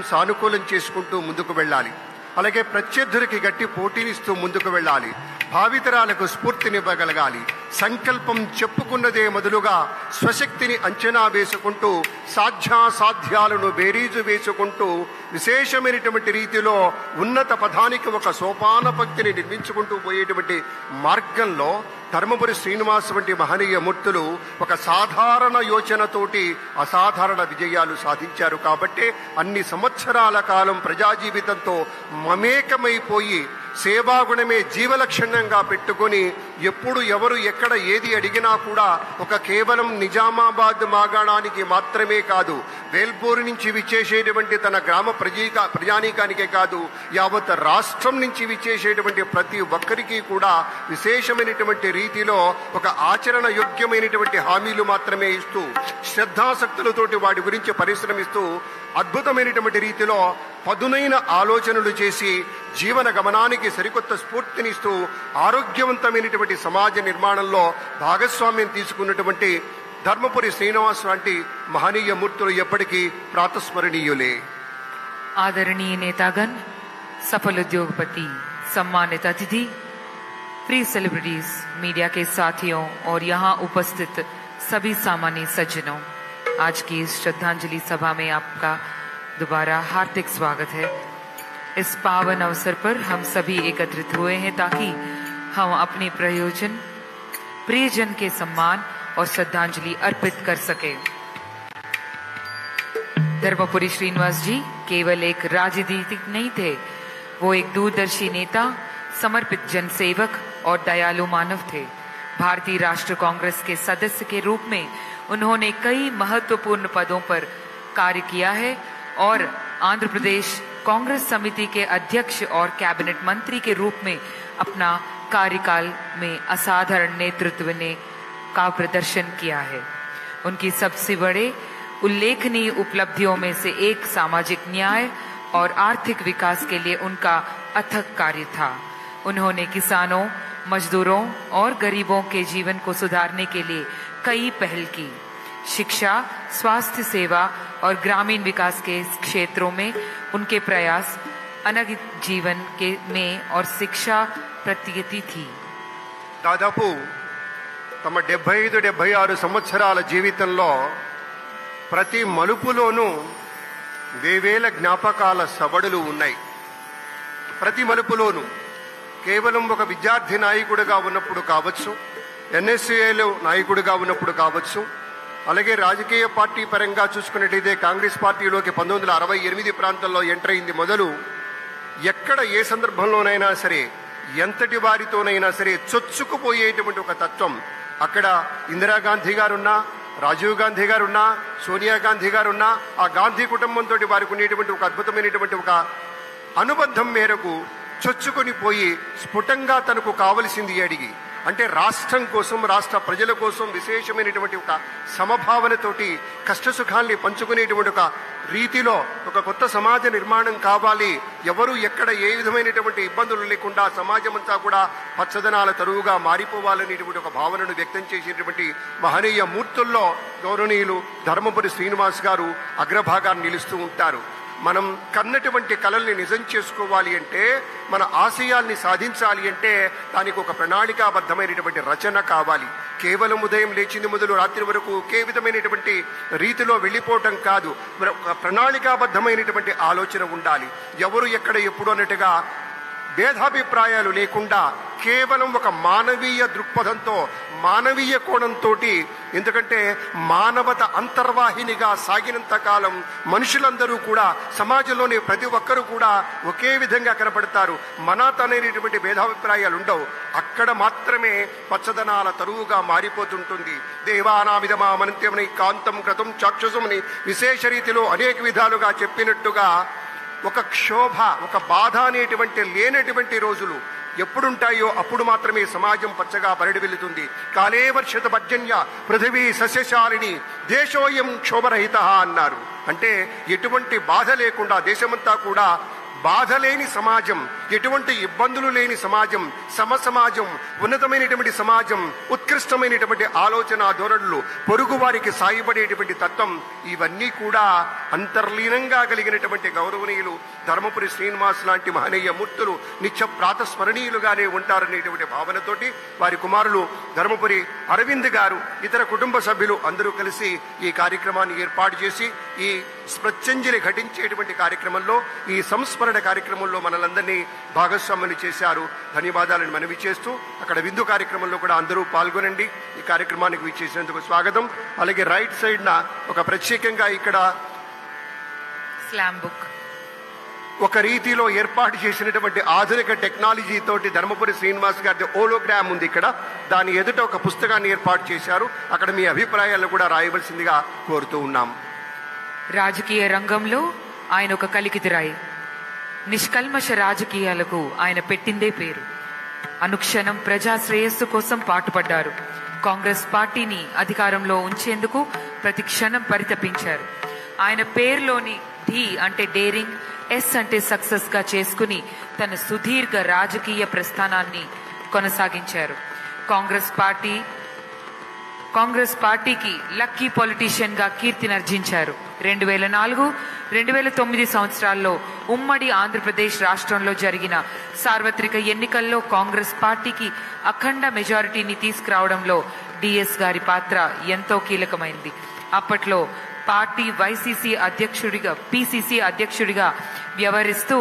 సానుకూలం చేసుకుంటూ ముందుకు వెళ్ళాలి. అలాగే ప్రత్యర్థులకి గట్టి పోటీనిస్తూ ముందుకు వెళ్ళాలి. భావితరాలకు స్ఫూర్తినివ్వగలగాలి. సంకల్పం చెప్పుకున్నదే మొదలుగా స్వశక్తిని అంచనా వేసుకుంటూ సాధ్యాసాధ్యాలను బేరీజు వేసుకుంటూ విశేషమైనటువంటి రీతిలో ఉన్నత పదానికి ఒక సోపాన పంక్తిని నిర్మించుకుంటూ పోయేటువంటి మార్గంలో ధర్మపురి శ్రీనివాస్ వంటి మహనీయ మూర్తులు ఒక సాధారణ యోచనతోటి అసాధారణ విజయాలు సాధించారు. కాబట్టి అన్ని సంవత్సరాల కాలం ప్రజా జీవితంతో మమేకమైపోయి సేవాగుణమే జీవలక్షణంగా పెట్టుకొని ఎప్పుడు ఎవరు ఎక్కడ ఏది అడిగినా కూడా ఒక కేవలం నిజామాబాద్ మాగాణానికి మాత్రమే కాదు, వేల్పూరు నుంచి విచ్చేసేటువంటి తన గ్రామ ప్రజానీకానికే కాదు, యావత్ రాష్ట్రం నుంచి విచ్చేసేటువంటి ప్రతి ఒక్కరికి కూడా విశేషమైనటువంటి రీతిలో ఒక ఆచరణ యోగ్యమైనటువంటి హామీలు మాత్రమే ఇస్తూ శ్రద్ధాసక్తులతోటి వాటి గురించి పరిశ్రమిస్తూ అద్భుతమైనటువంటి రీతిలో పదునైన ఆలోచనలు చేసి జీవన గమనానికి సరికొత్త స్ఫూర్తినిస్తూ ఆరోగ్యవంతమైనటువంటి సమాజ నిర్మాణంలో భాగస్వామ్యం తీసుకున్నటువంటి ధర్మపురి శ్రీనివాస్ లాంటి మహనీయ మూర్తులు ఎప్పటికీ ప్రాతస్మరణీయులే. आदरणीय नेतागण, सफल उद्योगपति, सम्मानित अतिथि, प्रिय सेलिब्रिटीज, मीडिया के साथियों और यहाँ उपस्थित सभी सामान्य सज्जनों, आज की इस श्रद्धांजलि सभा में आपका दोबारा हार्दिक स्वागत है. इस पावन अवसर पर हम सभी एकत्रित हुए हैं ताकि हम अपने प्रयोजन प्रियजन के सम्मान और श्रद्धांजलि अर्पित कर सके. धर्मपुरी श्रीनिवास जी केवल एक राजनीतिक नहीं थे, वो एक दूरदर्शी नेता, समर्पित जनसेवक और दयालु मानव थे. भारतीय राष्ट्रीय कांग्रेस के सदस्य के रूप में उन्होंने कई महत्वपूर्ण पदों पर कार्य किया है और आंध्र प्रदेश कांग्रेस समिति के अध्यक्ष और कैबिनेट मंत्री के रूप में अपना कार्यकाल में असाधारण नेतृत्व का प्रदर्शन किया है. उनकी सबसे बड़े उल्लेखनीय उपलब्धियों में से एक सामाजिक न्याय और आर्थिक विकास के लिए उनका अथक कार्य था. उन्होंने किसानों, मजदूरों और गरीबों के जीवन को सुधारने के लिए कई पहल की. शिक्षा, स्वास्थ्य सेवा और ग्रामीण विकास के क्षेत्रों में उनके प्रयास अनगित जीवन के में और शिक्षा प्रगति थी. దాదాపు తమ 75-76 సంవత్సరాల జీవితంలో ప్రతి మలుపులోనూ వేవేల జ్ఞాపకాల సవడులు ఉన్నాయి. ప్రతి మలుపులోనూ కేవలం ఒక విద్యార్థి నాయకుడిగా ఉన్నప్పుడు కావచ్చు, ఎన్ఎస్ఏలో నాయకుడిగా ఉన్నప్పుడు కావచ్చు, అలాగే రాజకీయ పార్టీ పరంగా చూసుకున్నట్టయితే కాంగ్రెస్ పార్టీలోకి 1968 ప్రాంతంలో ఎంటర్ అయింది మొదలు ఎక్కడ ఏ సందర్భంలోనైనా సరే ఎంతటి వారితోనైనా సరే చొచ్చుకుపోయేటువంటి ఒక తత్వం. అక్కడ ఇందిరాగాంధీ గారున్నా, రాజీవ్ గాంధీ గారున్నా, సోనియా గాంధీ గారున్నా, ఆ గాంధీ కుటుంబంతో వారికి ఉండేటువంటి ఒక అద్భుతమైనటువంటి ఒక అనుబంధం మేరకు చొచ్చుకొని పోయి స్ఫుటంగా తనకు కావలసింది అడిగి, అంటే రాష్ట్రం కోసం, రాష్ట్ర ప్రజల కోసం విశేషమైనటువంటి ఒక సమభావనతోటి కష్టసుఖాల్ని పంచుకునేటువంటి ఒక రీతిలో ఒక కొత్త సమాజ నిర్మాణం కావాలి, ఎవరు ఎక్కడ ఏ విధమైనటువంటి ఇబ్బందులు లేకుండా సమాజం అంతా కూడా పచ్చదనాల తరువుగా మారిపోవాలనేటువంటి ఒక భావనను వ్యక్తం చేసేటువంటి మహనీయ మూర్తుల్లో గౌరవనీయులు ధర్మపురి శ్రీనివాస్ గారు అగ్రభాగాన్ని నిలుస్తూ ఉంటారు. మనం కన్నటువంటి కలల్ని నిజం చేసుకోవాలి అంటే, మన ఆశయాల్ని సాధించాలి అంటే దానికి ఒక ప్రణాళికాబద్ధమైనటువంటి రచన కావాలి. కేవలం ఉదయం లేచింది మొదలు రాత్రి వరకు ఒకే విధమైనటువంటి రీతిలో వెళ్ళిపోవటం కాదు, ఒక ప్రణాళికాబద్ధమైనటువంటి ఆలోచన ఉండాలి. ఎవరు ఎక్కడ ఎప్పుడు అన్నట్టుగా భేదాభిప్రాయాలు లేకుండా కేవలం ఒక మానవీయ దృక్పథంతో, మానవీయ కోణంతో, ఎందుకంటే మానవత అంతర్వాహినిగా సాగినంత కాలం మనుషులందరూ కూడా, సమాజంలోని ప్రతి ఒక్కరూ కూడా ఒకే విధంగా కనపడతారు. మనాతనైనటువంటి భేదాభిప్రాయాలు ఉండవు. అక్కడ మాత్రమే పచ్చదనాల తరువుగా మారిపోతుంటుంది. దేవానామిదమా మనంత్యమని కాంతం క్రతం చాక్షుసమని విశేష రీతిలో అనేక విధాలుగా చెప్పినట్టుగా ఒక క్షోభ, ఒక బాధ అనేటువంటి లేనటువంటి రోజులు ఎప్పుడుంటాయో అప్పుడు మాత్రమే సమాజం పచ్చగా పరిడి వెళుతుంది. కాలే వర్షత పర్జన్య పృథివీ సస్యశాలిని దేశోయం క్షోభరహిత అన్నారు. అంటే ఎటువంటి బాధ లేకుండా దేశమంతా కూడా బాధ లేని సమాజం, ఎటువంటి ఇబ్బందులు లేని సమాజం, సమాజం, ఉన్నతమైనటువంటి సమాజం, ఉత్కృష్టమైనటువంటి ఆలోచన ధోరణులు, పొరుగు వారికి సాయపడేటువంటి తత్వం, ఇవన్నీ కూడా అంతర్లీనంగా కలిగినటువంటి గౌరవనీయులు ధర్మపురి శ్రీనివాస్ లాంటి మహనీయ మూర్తులు నిత్య ప్రాతస్మరణీయులుగానే ఉంటారనేటువంటి భావనతోటి వారి కుమారులు ధర్మపురి అరవింద్ గారు, ఇతర కుటుంబ సభ్యులు అందరూ కలిసి ఈ కార్యక్రమాన్ని ఏర్పాటు చేసి ఈ స్మృత్యంజలి ఘటించేటువంటి కార్యక్రమంలో, ఈ సంస్మరణ కార్యక్రమంలో మనలందరినీ భాగస్వాములు చేశారు. ధన్యవాదాలను మనవి చేస్తూ అక్కడ విందు కార్యక్రమంలో కూడా అందరూ పాల్గొనండి. ఈ కార్యక్రమానికి విచ్చేసినందుకు స్వాగతం. అలాగే రైట్ సైడ్ నా ఒక ప్రత్యేకంగా ఇక్కడ స్లామ్ బుక్ ఒక రీతిలో ఏర్పాటు చేసినటువంటి ఆధునిక టెక్నాలజీ తోటి ధర్మపురి శ్రీనివాస్ గారి హోలోగ్రామ్ ఉంది ఇక్కడ. దాని ఎదుట ఒక పుస్తకాన్ని ఏర్పాటు చేశారు. అక్కడ మీ అభిప్రాయాలను కూడా రాయవలసిందిగా కోరుతూ ఉన్నాం. రాజకీయ రంగంలో ఆయన ఒక కలికితురాయి. నిష్కల్మష రాజకీయాలకు ఆయన పెట్టిందే పేరు. అనుక్షణం ప్రజా శ్రేయస్సు కోసం పాటుపడ్డారు. కాంగ్రెస్ పార్టీని అధికారంలో ఉంచేందుకు ప్రతి క్షణం పరితపించారు. ఆయన పేరులోని డి అంటే డేరింగ్, ఎస్ అంటే సక్సెస్ గా చేసుకుని తన సుదీర్ఘ రాజకీయ ప్రస్థానాన్ని కొనసాగించారు. కాంగ్రెస్ పార్టీకి లక్కీ పొలిటీషియన్ గా కీర్తినర్జించారు. 2004-2009 సంవత్సరాల్లో ఉమ్మడి ఆంధ్రప్రదేశ్ రాష్ట్రంలో జరిగిన సార్వత్రిక ఎన్నికల్లో కాంగ్రెస్ పార్టీకి అఖండ మెజారిటీని తీసుకురావడంలో డిఎస్ గారి పాత్ర ఎంతో కీలకమైంది. అప్పట్లో పార్టీ పిసిసి అధ్యక్షుడిగా వ్యవహరిస్తూ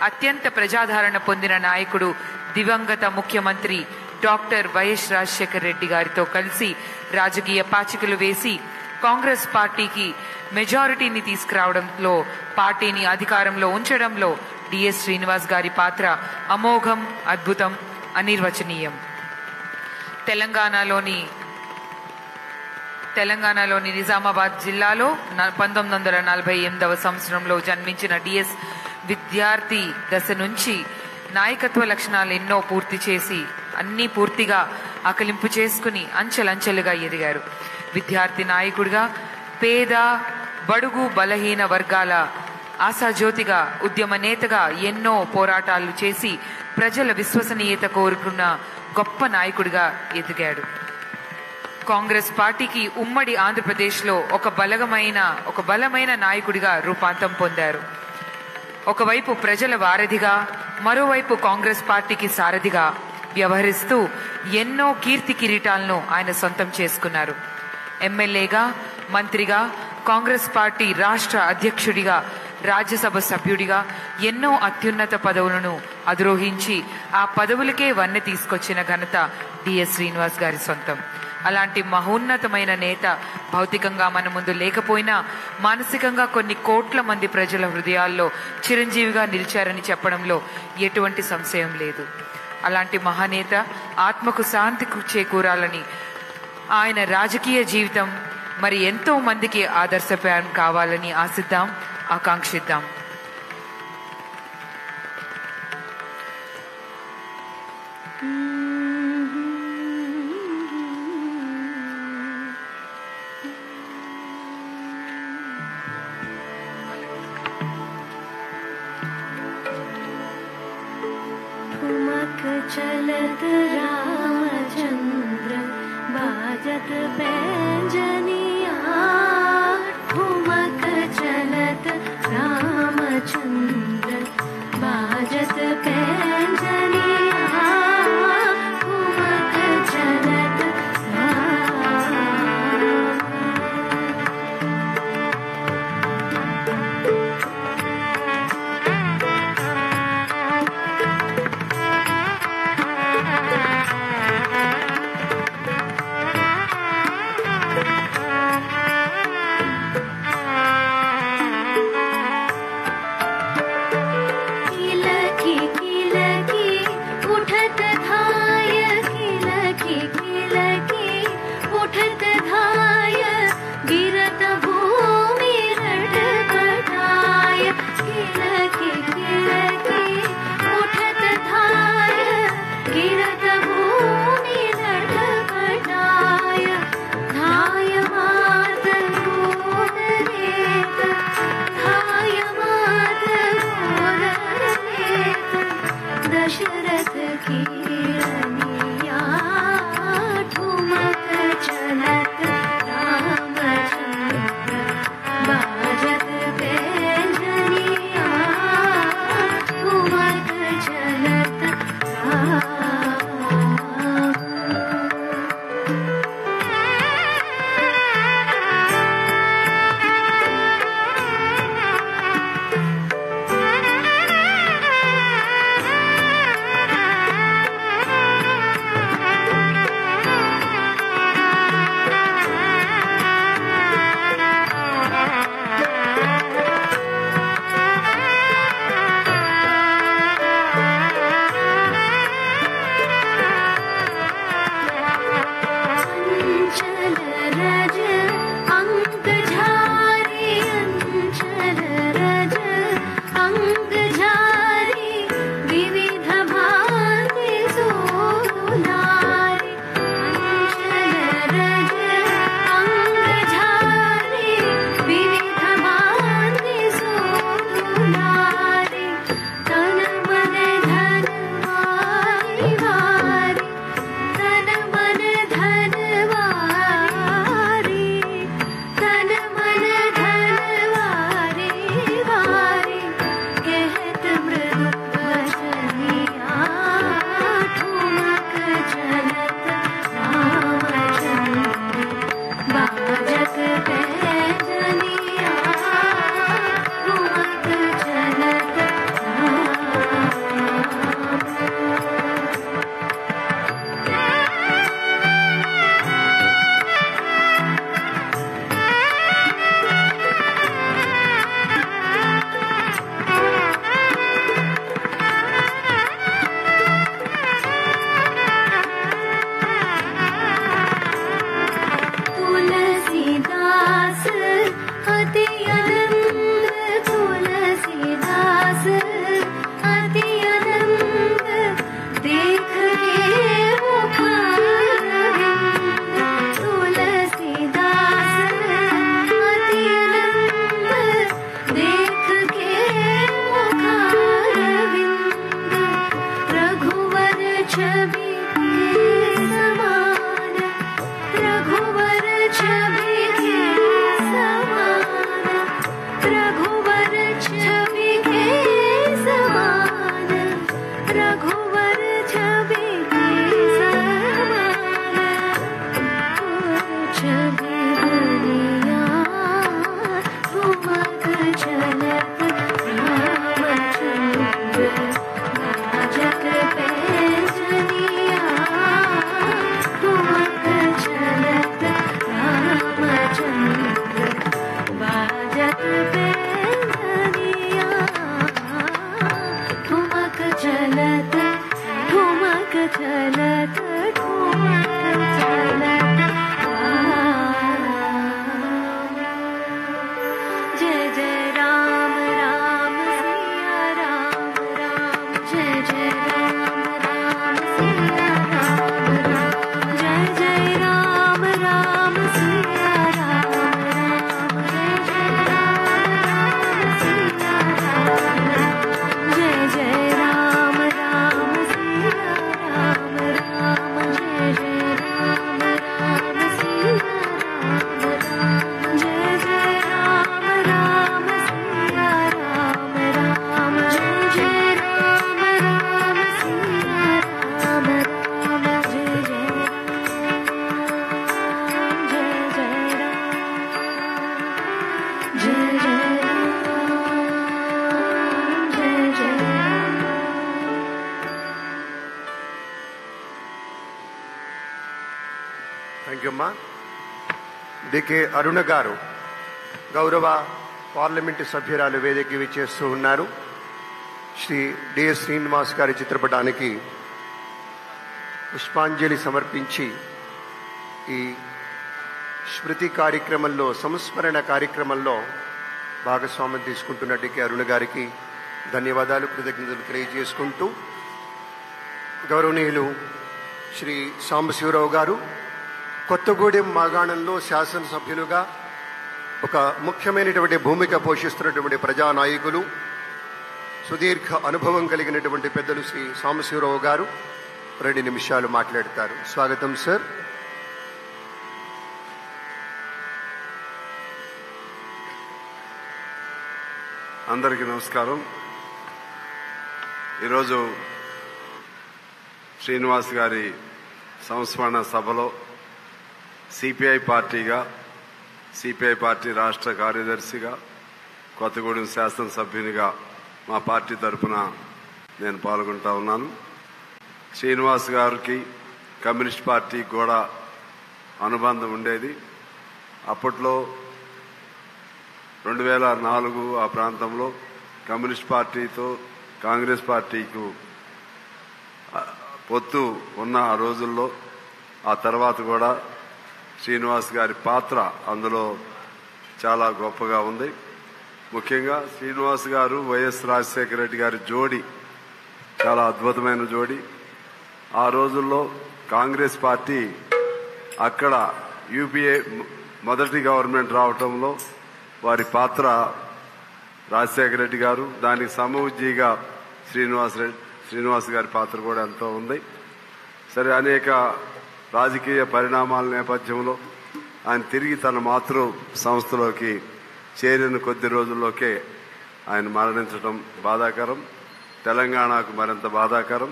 అత్యంత ప్రజాదరణ పొందిన నాయకుడు దివంగత ముఖ్యమంత్రి డాక్టర్ వైఎస్ రాజశేఖర రెడ్డి గారితో కలిసి రాజకీయ పాచికలు వేసి కాంగ్రెస్ పార్టీకి మెజారిటీని తీసుకురావడంలో, పార్టీని అధికారంలో ఉంచడంలో డిఎస్ శ్రీనివాస్ గారి పాత్ర అమోఘం, అద్భుతం, అనిర్వచనీయం. తెలంగాణలోని నిజామాబాద్ జిల్లాలో 1948వ సంవత్సరంలో జన్మించిన డిఎస్ విద్యార్థి దశ నుంచి నాయకత్వ లక్షణాలు ఎన్నో పూర్తి చేసి అన్నీ పూర్తిగా ఆకలింపు చేసుకుని అంచెలంచెలుగా ఎదిగారు. విద్యార్థి నాయకుడిగా పేద, బడుగు, బలహీన వర్గాల ఆశాజ్యోతిగా, ఉద్యమ నేతగా ఎన్నో పోరాటాలు చేసి ప్రజల విశ్వసనీయత కోరుకున్న గొప్ప నాయకుడిగా ఎదిగాడు. కాంగ్రెస్ పార్టీకి ఉమ్మడి ఆంధ్రప్రదేశ్లో ఒక బలమైన నాయకుడిగా రూపాంతరం పొందారు. ఒకవైపు ప్రజల వారధిగా, మరోవైపు కాంగ్రెస్ పార్టీకి సారథిగా వ్యవహరిస్తూ ఎన్నో కీర్తి కిరీటాలను ఆయన సొంతం చేసుకున్నారు. ఎమ్మెల్యేగా, మంత్రిగా, కాంగ్రెస్ పార్టీ రాష్ట్ర అధ్యక్షుడిగా, రాజ్యసభ సభ్యుడిగా ఎన్నో అత్యున్నత పదవులను అధిరోహించి ఆ పదవులకే వన్నె తీసుకొచ్చిన ఘనత డిఎస్ శ్రీనివాస్ గారి సొంతం. అలాంటి మహోన్నతమైన నేత భౌతికంగా మన ముందు లేకపోయినా మానసికంగా కొన్ని కోట్ల మంది ప్రజల హృదయాల్లో చిరంజీవిగా నిలిచారని చెప్పడంలో ఎటువంటి సంశయం లేదు. అలాంటి మహానేత ఆత్మకు శాంతి చేకూరాలని, ఆయన రాజకీయ జీవితం మరి ఎంతో మందికి ఆదర్శప్రాయం కావాలని ఆశిద్దాం, ఆకాంక్షిద్దాం. चलत रामचंद्र बाजत पैंजनिया, ठुमक चलत राम థ్యాంక్ యూ అమ్మా. డికే అరుణ గారు గౌరవ పార్లమెంటు సభ్యురాలు వేదిక విచ్చేస్తూ ఉన్నారు. శ్రీ డిఎస్ శ్రీనివాస్ గారి చిత్రపటానికి పుష్పాంజలి సమర్పించి ఈ స్మృతి కార్యక్రమంలో, సంస్మరణ కార్యక్రమంలో భాగస్వామ్యం తీసుకుంటున్న డికే అరుణ గారికి ధన్యవాదాలు, కృతజ్ఞతలు తెలియజేసుకుంటూ గౌరవనీయులు శ్రీ సాంబశివరావు గారు కొత్తగూడెం మాగాణంలో శాసనసభ్యులుగా ఒక ముఖ్యమైనటువంటి భూమిక పోషిస్తున్నటువంటి ప్రజానాయకులు, సుదీర్ఘ అనుభవం కలిగినటువంటి పెద్దలు శ్రీ సాంబశివరావు గారు 2 నిమిషాలు మాట్లాడతారు. స్వాగతం సార్. అందరికీ నమస్కారం. ఈరోజు శ్రీనివాస్ గారి సంస్మరణ సభలో సిపిఐ పార్టీ రాష్ట్ర కార్యదర్శిగా, కొత్తగూడెం శాసనసభ్యునిగా మా పార్టీ తరఫున నేను పాల్గొంటా ఉన్నాను. శ్రీనివాస్ గారికి కమ్యూనిస్ట్ పార్టీ కూడా అనుబంధం ఉండేది. అప్పట్లో 2004 ఆ ప్రాంతంలో కమ్యూనిస్ట్ పార్టీతో కాంగ్రెస్ పార్టీకు పొత్తు ఉన్న ఆ రోజుల్లో, ఆ తర్వాత కూడా శ్రీనివాస్ గారి పాత్ర అందులో చాలా గొప్పగా ఉంది. ముఖ్యంగా శ్రీనివాస్ గారు వైఎస్ రాజశేఖర రెడ్డి గారి జోడి చాలా అద్భుతమైన జోడి. ఆ రోజుల్లో కాంగ్రెస్ పార్టీ అక్కడ యూపీఏ మొదటి గవర్నమెంట్ రావటంలో వారి పాత్ర రాజశేఖర రెడ్డి గారు, దానికి సమవుజ్జీగా శ్రీనివాస్ గారి పాత్ర కూడా ఎంతో ఉంది. సరే, అనేక రాజకీయ పరిణామాల నేపథ్యంలో ఆయన తిరిగి తన మాతృ సంస్థలోకి చేరిన కొద్ది రోజుల్లోకే ఆయన మరణించడం బాధాకరం, తెలంగాణకు మరింత బాధాకరం.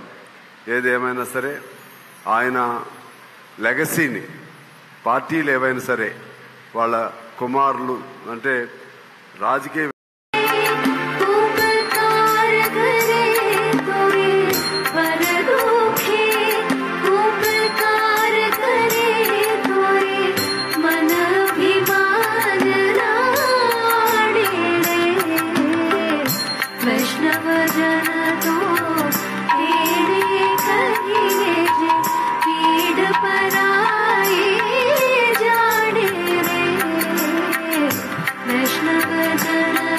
ఏదేమైనా సరే ఆయన లెగసీని పార్టీలు ఏవైనా సరే వాళ్ళ కుమారులు అంటే రాజకీయ वैष्णव जन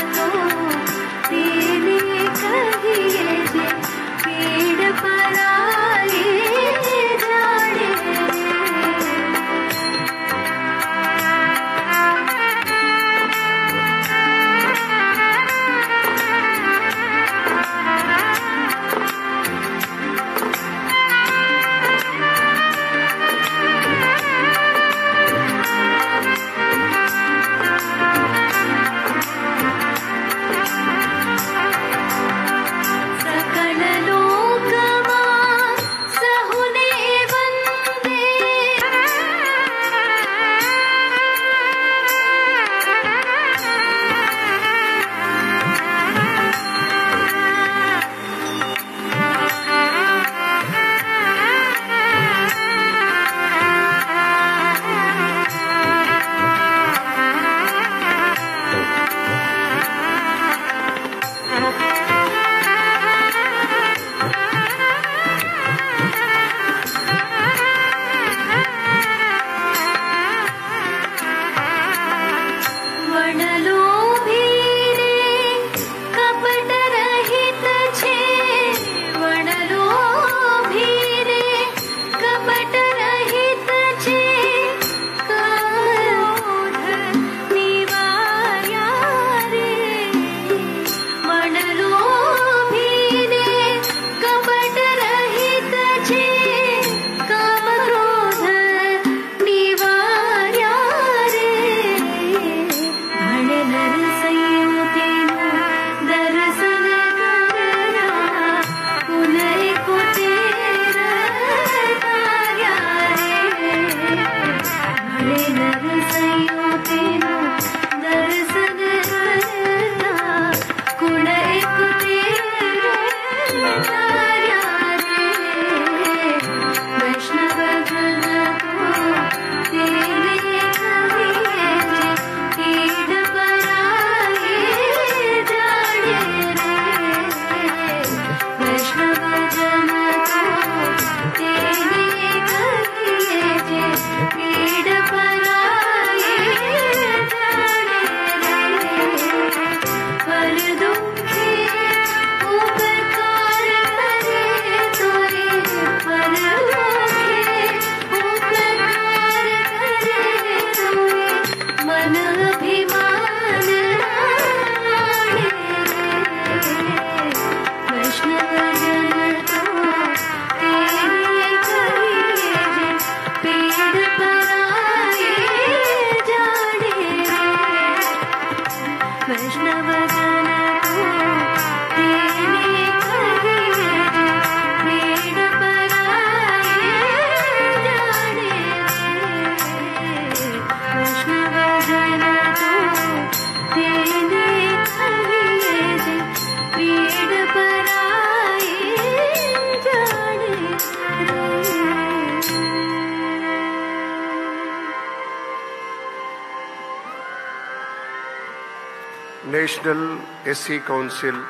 national SC council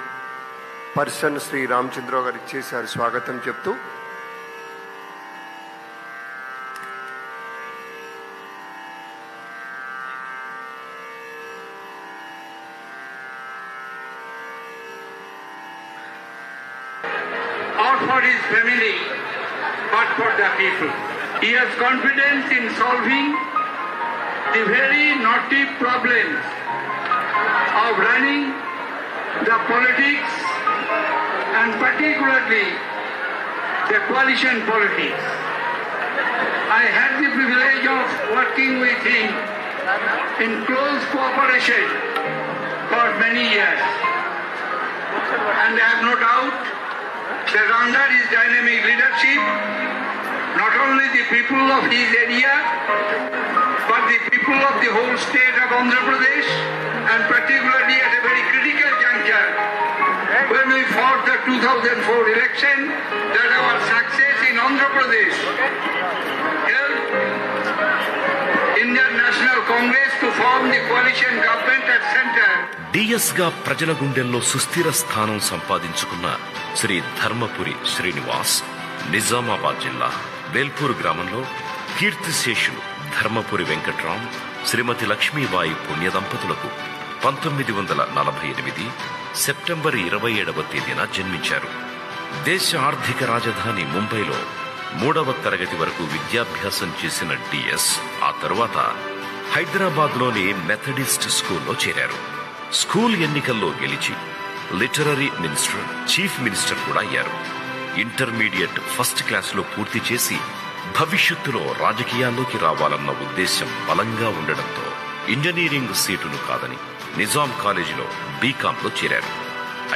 person Shri Ramachandra Rao గారు ఇచ్చేసారు స్వాగతం చెప్తూ. Not for his family, but for the people. He has confidence in solving the very knotty problems of running the politics and particularly the coalition politics. I had the privilege of working with him in close cooperation for many years, and I have no doubt that under his dynamic leadership, not only the people of his area, but the people of the whole state of Andhra Pradesh, and particularly at a very critical juncture, when we fought the 2004 election, that our success in Andhra Pradesh helped Indian National Congress to form the coalition government at center. DS గా ప్రజల గుండెల్లో సుస్థిర స్థానం సంపాదించుకున్న శ్రీ ధర్మపురి శ్రీనివాస్ నిజామాబాద్ జిల్లా వేల్పూర్ గ్రామంలో కీర్తిశేషులు ధర్మపురి వెంకట్రాం శ్రీమతి లక్ష్మీబాయి పుణ్య దంపతులకు 1948 సెప్టెంబర్ 27వ తేదీన జన్మించారు. దేశ ఆర్థిక రాజధాని ముంబైలో 3వ తరగతి వరకు విద్యాభ్యాసం చేసిన డిఎస్ ఆ తరువాత హైదరాబాద్లోని మెథడిస్ట్ స్కూల్లో చేరారు. స్కూల్ ఎన్నికల్లో గెలిచి లిటరరీ మినిస్టర్, చీఫ్ మినిస్టర్ కూడా అయ్యారు. ఇంటర్మీడియట్ ఫస్ట్ క్లాసులో పూర్తి చేసి భవిష్యత్తులో రాజకీయాల్లోకి రావాలన్న ఉద్దేశం బలంగా ఉండడంతో ఇంజనీరింగ్ సీటును కాదని నిజాం కాలేజీలో బీకాంలో చేరారు.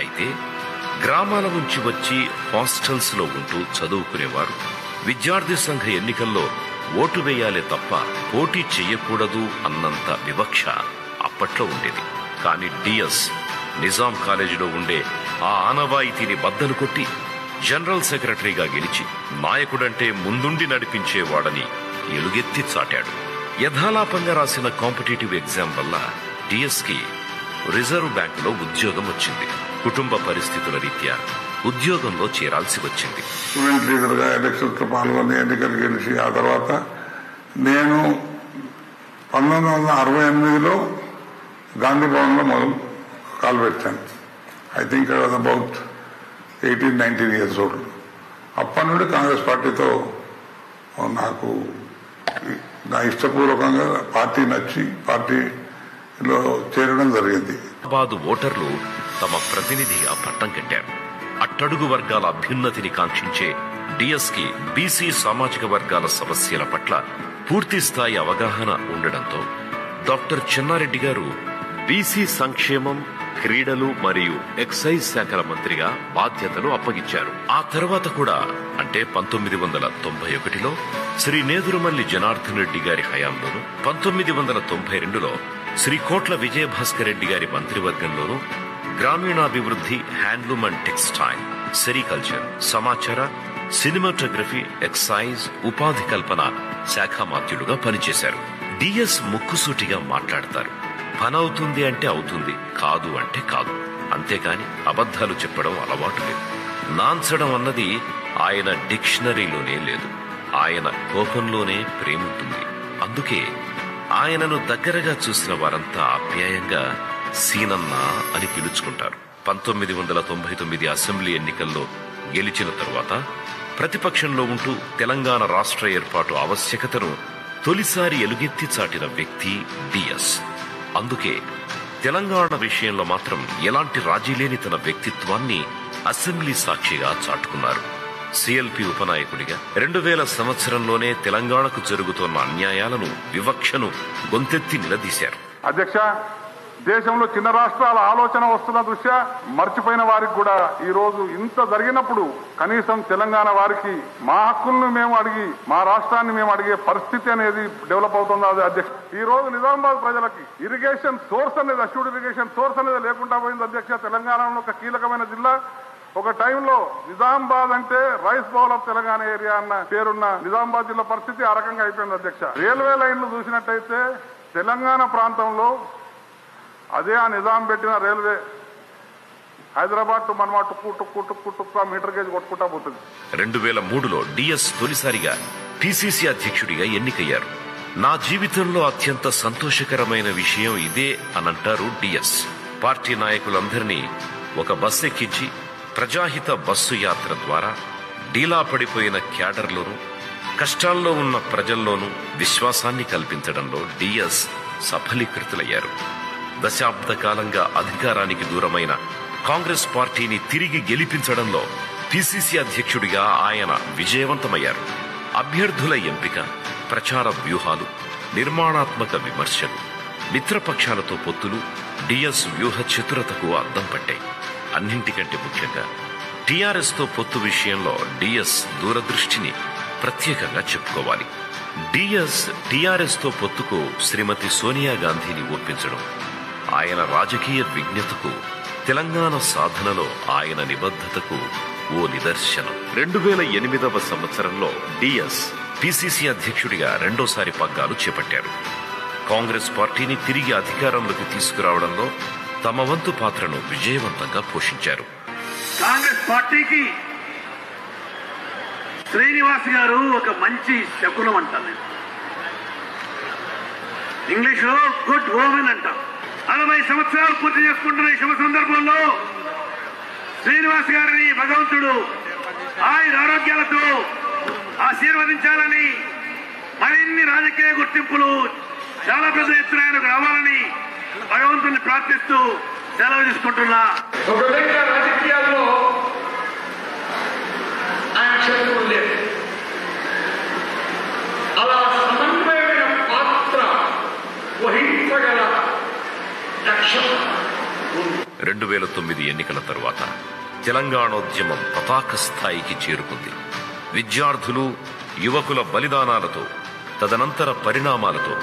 అయితే గ్రామాల నుంచి వచ్చి హాస్టల్స్ లో ఉంటూ చదువుకునేవారు. విద్యార్థి సంఘ ఎన్నికల్లో ఓటు వేయాలే తప్ప పోటీ చెయ్యకూడదు అన్నంత వివక్ష అప్పట్లో ఉండేది. కానీ డిఎస్ నిజాం కాలేజీలో ఉండే ఆ ఆనవాయితీని బద్దలు కొట్టి జనరల్ సెక్రటరీగా గెలిచి నాయకుడంటే ముందుండి నడిపించేవాడని ఎలుగెత్తి చాటాడు. యథాలాపంగా రాసిన కాంపిటేటివ్ ఎగ్జామ్ వల్ల డిఎస్ కి రిజర్వ్ బ్యాంకులో ఉద్యోగం వచ్చింది. కుటుంబ పరిస్థితుల రీత్యా ఉద్యోగంలో చేరాల్సి వచ్చింది. స్టూడెంట్ లీడర్ గా ఎలక్షన్స్ లో పాల్గొని ఎన్నికలు గెలిచి ఆ తర్వాత నేను 1968లో గాంధీ భవన్ లో మొదలు కాలు పెట్టాను. I think I was about 18-19 years old. అప్పటి నుండి కాంగ్రెస్ పార్టీతో నాకు నా ఇష్టపూర్వకంగా పార్టీ నచ్చి పార్టీలో చేరడం జరిగింది. హైదరాబాద్ ఓటర్లు తమ ప్రతినిధిగా పట్టం కట్టారు. అట్టడుగు వర్గాల అభ్యున్నతిని కాంక్షించే డిఎస్ కి బీసీ సామాజిక వర్గాల సమస్యల పట్ల పూర్తి స్థాయి అవగాహన ఉండడంతో డాక్టర్ చెన్నారెడ్డి గారు బీసీ సంక్షేమం, క్రీడలు మరియు ఎక్సైజ్ శాఖల మంత్రిగా బాధ్యతలు అప్పగించారు. ఆ తర్వాత కూడా అంటే 1991లో శ్రీ నేదురుమల్లి జనార్దన్ రెడ్డి గారి హయాంలోను, 1992లో శ్రీ కోట్ల విజయభాస్కర్ రెడ్డి గారి మంత్రివర్గంలోను గ్రామీణాభివృద్ధి, హ్యాండ్లూమ్ అండ్ టెక్స్టైల్, సెరికల్చర్, సమాచార, సినిమాటోగ్రఫీ, ఎక్సైజ్, ఉపాధి కల్పన శాఖ మాత్యులుగా పనిచేశారు. డిఎస్ ముక్కుసూటిగా మాట్లాడతారు. పనవుతుంది అంటే అవుతుంది, కాదు అంటే కాదు. అంతేకాని అబద్ధాలు చెప్పడం అలవాటు లేదు. నాన్సడం అన్నది ఆయన డిక్షనరీలోనే లేదు. ఆయన కోపంలోనే ప్రేముంటుంది. అందుకే ఆయనను దగ్గరగా చూసిన వారంతా ఆప్యాయంగా సీనన్న అని పిలుచుకుంటారు. 1999 అసెంబ్లీ ఎన్నికల్లో గెలిచిన తరువాత ప్రతిపక్షంలో ఉంటూ తెలంగాణ రాష్ట్ర ఏర్పాటు ఆవశ్యకతను తొలిసారి ఎలుగెత్తి చాటిన వ్యక్తి డిఎస్. అందుకే తెలంగాణ విషయంలో మాత్రం ఎలాంటి రాజీ లేని తన వ్యక్తిత్వాన్ని అసెంబ్లీ సాక్షిగా చాటుకున్నారు. సిఎల్పి ఉపనాయకుడిగా 2000 సంవత్సరంలోనే తెలంగాణకు జరుగుతున్న అన్యాయాలను, వివక్షను గొంతెత్తి నిలదీశారు. అధ్యక్ష, దేశంలో చిన్న రాష్ట్రాల ఆలోచన వస్తున్న దృష్ట్యా మర్చిపోయిన వారికి కూడా ఈ రోజు ఇంత జరిగినప్పుడు కనీసం తెలంగాణ వారికి మా హక్కులను మేము అడిగి, మా రాష్ట్రాన్ని మేము అడిగే పరిస్థితి అనేది డెవలప్ అవుతుంది. అది అధ్యక్ష, ఈ రోజు నిజామాబాద్ ప్రజలకి ఇరిగేషన్ సోర్స్ అనేది, అష్యూర్డ్ ఇరిగేషన్ సోర్స్ అనేది లేకుండా పోయింది. అధ్యక్ష, తెలంగాణలో ఒక కీలకమైన జిల్లా. ఒక టైంలో నిజామాబాద్ అంటే rice bowl of Telangana area అన్న పేరున్న నిజామాబాద్ జిల్లా పరిస్థితి ఆ రకంగా అయిపోయింది. అధ్యక్ష, రైల్వే లైన్లు చూసినట్టయితే తెలంగాణ ప్రాంతంలో అదే ఆ నిజాం పెట్టిన రైల్వే హైదరాబాద్ టు మనమా టుక్కు టుక్కు టుక్కు టుక్కు మీటర్ గేజ్ కొట్టుకుంటా పోతుంది. 2003లో డిఎస్ తొలిసారిగా పిసిసి అధ్యక్షుడిగా ఎన్నికయ్యారు. నా జీవితంలో అత్యంత సంతోషకరమైన విషయం ఇదే అనంటారు డిఎస్. పార్టీ నాయకులందరినీ ఒక బస్సు ఎక్కించి ప్రజాహిత బస్సు యాత్ర ద్వారా డీలా పడిపోయిన క్యాడర్లోనూ కష్టాల్లో ఉన్న ప్రజల్లోనూ విశ్వాసాన్ని కల్పించడంలో డిఎస్ సఫలీకృతులయ్యారు. దశాబ్ద కాలంగా అధికారానికి దూరమైన కాంగ్రెస్ పార్టీని తిరిగి గెలిపించడంలో పిసిసి అధ్యక్షుడిగా ఆయన విజయవంతమయ్యారు. అభ్యర్థుల ఎంపిక, ప్రచార వ్యూహాలు, నిర్మాణాత్మక విమర్శలు, మిత్రపక్షాలతో పొత్తులు డిఎస్ వ్యూహ చతురతకు అద్దం పట్టాయి. అన్నింటికంటే ముఖ్యంగా టీఆర్ఎస్ తో పొత్తు విషయంలో డిఎస్ దూరదృష్టిని ప్రత్యేకంగా చెప్పుకోవాలి. డిఎస్ టీఆర్ఎస్ తో పొత్తుకు శ్రీమతి సోనియా గాంధీని ఒప్పించడం ఆయన రాజకీయ విజ్ఞతకు, తెలంగాణ సాధనలో ఆయన నిబద్ధతకు ఓ నిదర్శనం. 2008వ సంవత్సరంలో డిఎస్ పిసిసి అధ్యక్షుడిగా రెండోసారి పగ్గాలు చేపట్టారు. కాంగ్రెస్ పార్టీని తిరిగి అధికారంలోకి తీసుకురావడంలో తమ వంతు పాత్రను విజయవంతంగా పోషించారు. కాంగ్రెస్ పార్టీకి శ్రీనివాస్ గారు ఒక మంచి శకునం అంటాను నేను. ఇంగ్లీష్ లో గుడ్ ఓమెన్ అంటాం. 60 సంవత్సరాలు పూర్తి చేసుకుంటున్న ఈ శుభ సందర్భంలో శ్రీనివాస్ గారిని భగవంతుడు ఆయన ఆరోగ్యాలతో ఆశీర్వదించాలని, మరిన్ని రాజకీయ గుర్తింపులు చాలా పెద్ద ఎత్తున ఆయనకు రావాలని భగవంతుని ప్రార్థిస్తూ సెలవు తీసుకుంటున్నా. ఒక విధంగా రాజకీయాల్లో ఆయన శత్రువులు లేదు. అలా సమన్వయమైన పాత్ర వహించగల లక్ష్యం. 2009 ఎన్నికల తరువాత తెలంగాణోద్యమం పతాక స్థాయికి చేరుకుంది. విద్యార్థులు, యువకుల బలిదానాలతో, తదనంతర పరిణామాలతో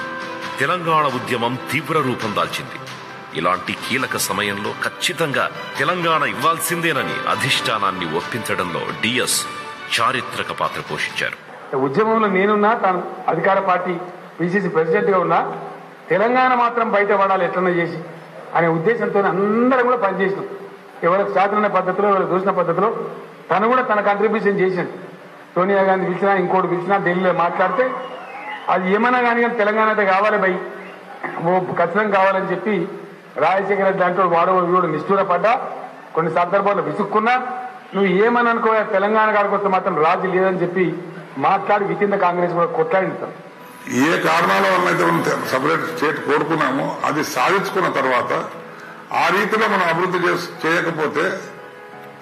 తెలంగాణ ఉద్యమం తీవ్ర రూపం దాల్చింది. ఇలాంటి కీలక సమయంలో ఖచ్చితంగా తెలంగాణ ఇవ్వాల్సిందేనని అధిష్టానాన్ని ఒప్పించడంలో డిఎస్ చారిత్రక పాత్ర పోషించారు. ఉద్యమంలో నేనున్నా, తాను అధికార పార్టీ పిసిసి ప్రెసిడెంట్ గా ఉన్నా, తెలంగాణ మాత్రం బయటపడాలి ఎట్లన్నా చేసి అనే ఉద్దేశంతో అందరం కూడా పనిచేసినాం. ఎవరికి సాధారణ పద్ధతిలో, ఎవరికి చూసిన పద్ధతిలో తను కూడా తన కంట్రిబ్యూషన్ చేసింది. సోనియా గాంధీ పిలిచినా, ఇంకోటి పిలిచినా, ఢిల్లీలో మాట్లాడితే అది ఏమన్నా కానీ తెలంగాణ అయితే కావాలి భయ్, ఓ ఖచ్చితంగా కావాలని చెప్పి రాజశేఖర రెడ్డి దాంట్లో వాడు నిష్ఠూరపడ్డా, కొన్ని సందర్భాల్లో విసుక్కున్నా, నువ్వు ఏమని అనుకో తెలంగాణ కాడికి వస్తే మాత్రం రాజు లేదని చెప్పి మాట్లాడి వితిన్ ద కాంగ్రెస్ కూడా కొట్లాడిస్తాం. ఏ కారణాల వల్ల అయితే మనం సపరేట్ స్టేట్ కోరుకున్నామో అది సాధించుకున్న తర్వాత ఆ రీతిలో మనం అభివృద్ధి చేయకపోతే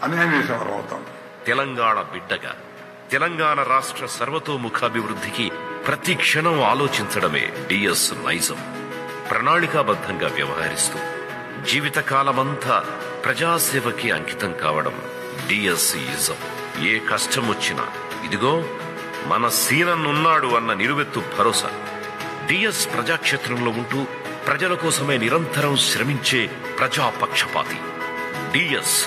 అన్యాయం చేసేవారు అవుతాం. తెలంగాణ బిడ్డగా తెలంగాణ రాష్ట్ర సర్వతోముఖాభివృద్ధికి ప్రతి క్షణం ఆలోచించడమే డిఎస్ నైజం. ప్రణాళికాబద్ధంగా వ్యవహరిస్తూ జీవితకాలమంతా ప్రజాసేవకి అంకితం కావడం డిఎస్ ఇజం. ఏ కష్టం వచ్చినా ఇదిగో మన సీనన్నున్నాడు అన్న నిలువెత్తు భరోసా. డిఎస్ ప్రజాక్షేత్రంలో ఉంటూ ప్రజల కోసమే నిరంతరం శ్రమించే ప్రజాపక్షపాతి. డిఎస్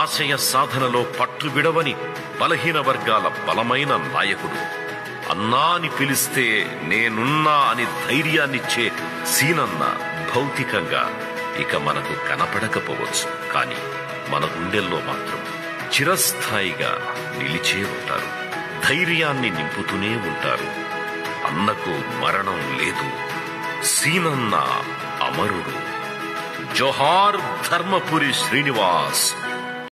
ఆశయ సాధనలో పట్టు విడవని బలహీన వర్గాల బలమైన నాయకుడు. అన్నా అని పిలిస్తే నేనున్నా అని ధైర్యాన్నిచ్చే సీనన్న భౌతికంగా ఇక మనకు కనపడకపోవచ్చు, కానీ మన గుండెల్లో మాత్రం చిరస్థాయిగా నిలిచే ఉంటారు. ధైర్యాన్ని నింపుతూనే ఉంటారు. అన్నకు మరణం లేదు, సీనన్న అమరుడు. జోహార్ ధర్మపురి శ్రీనివాస్.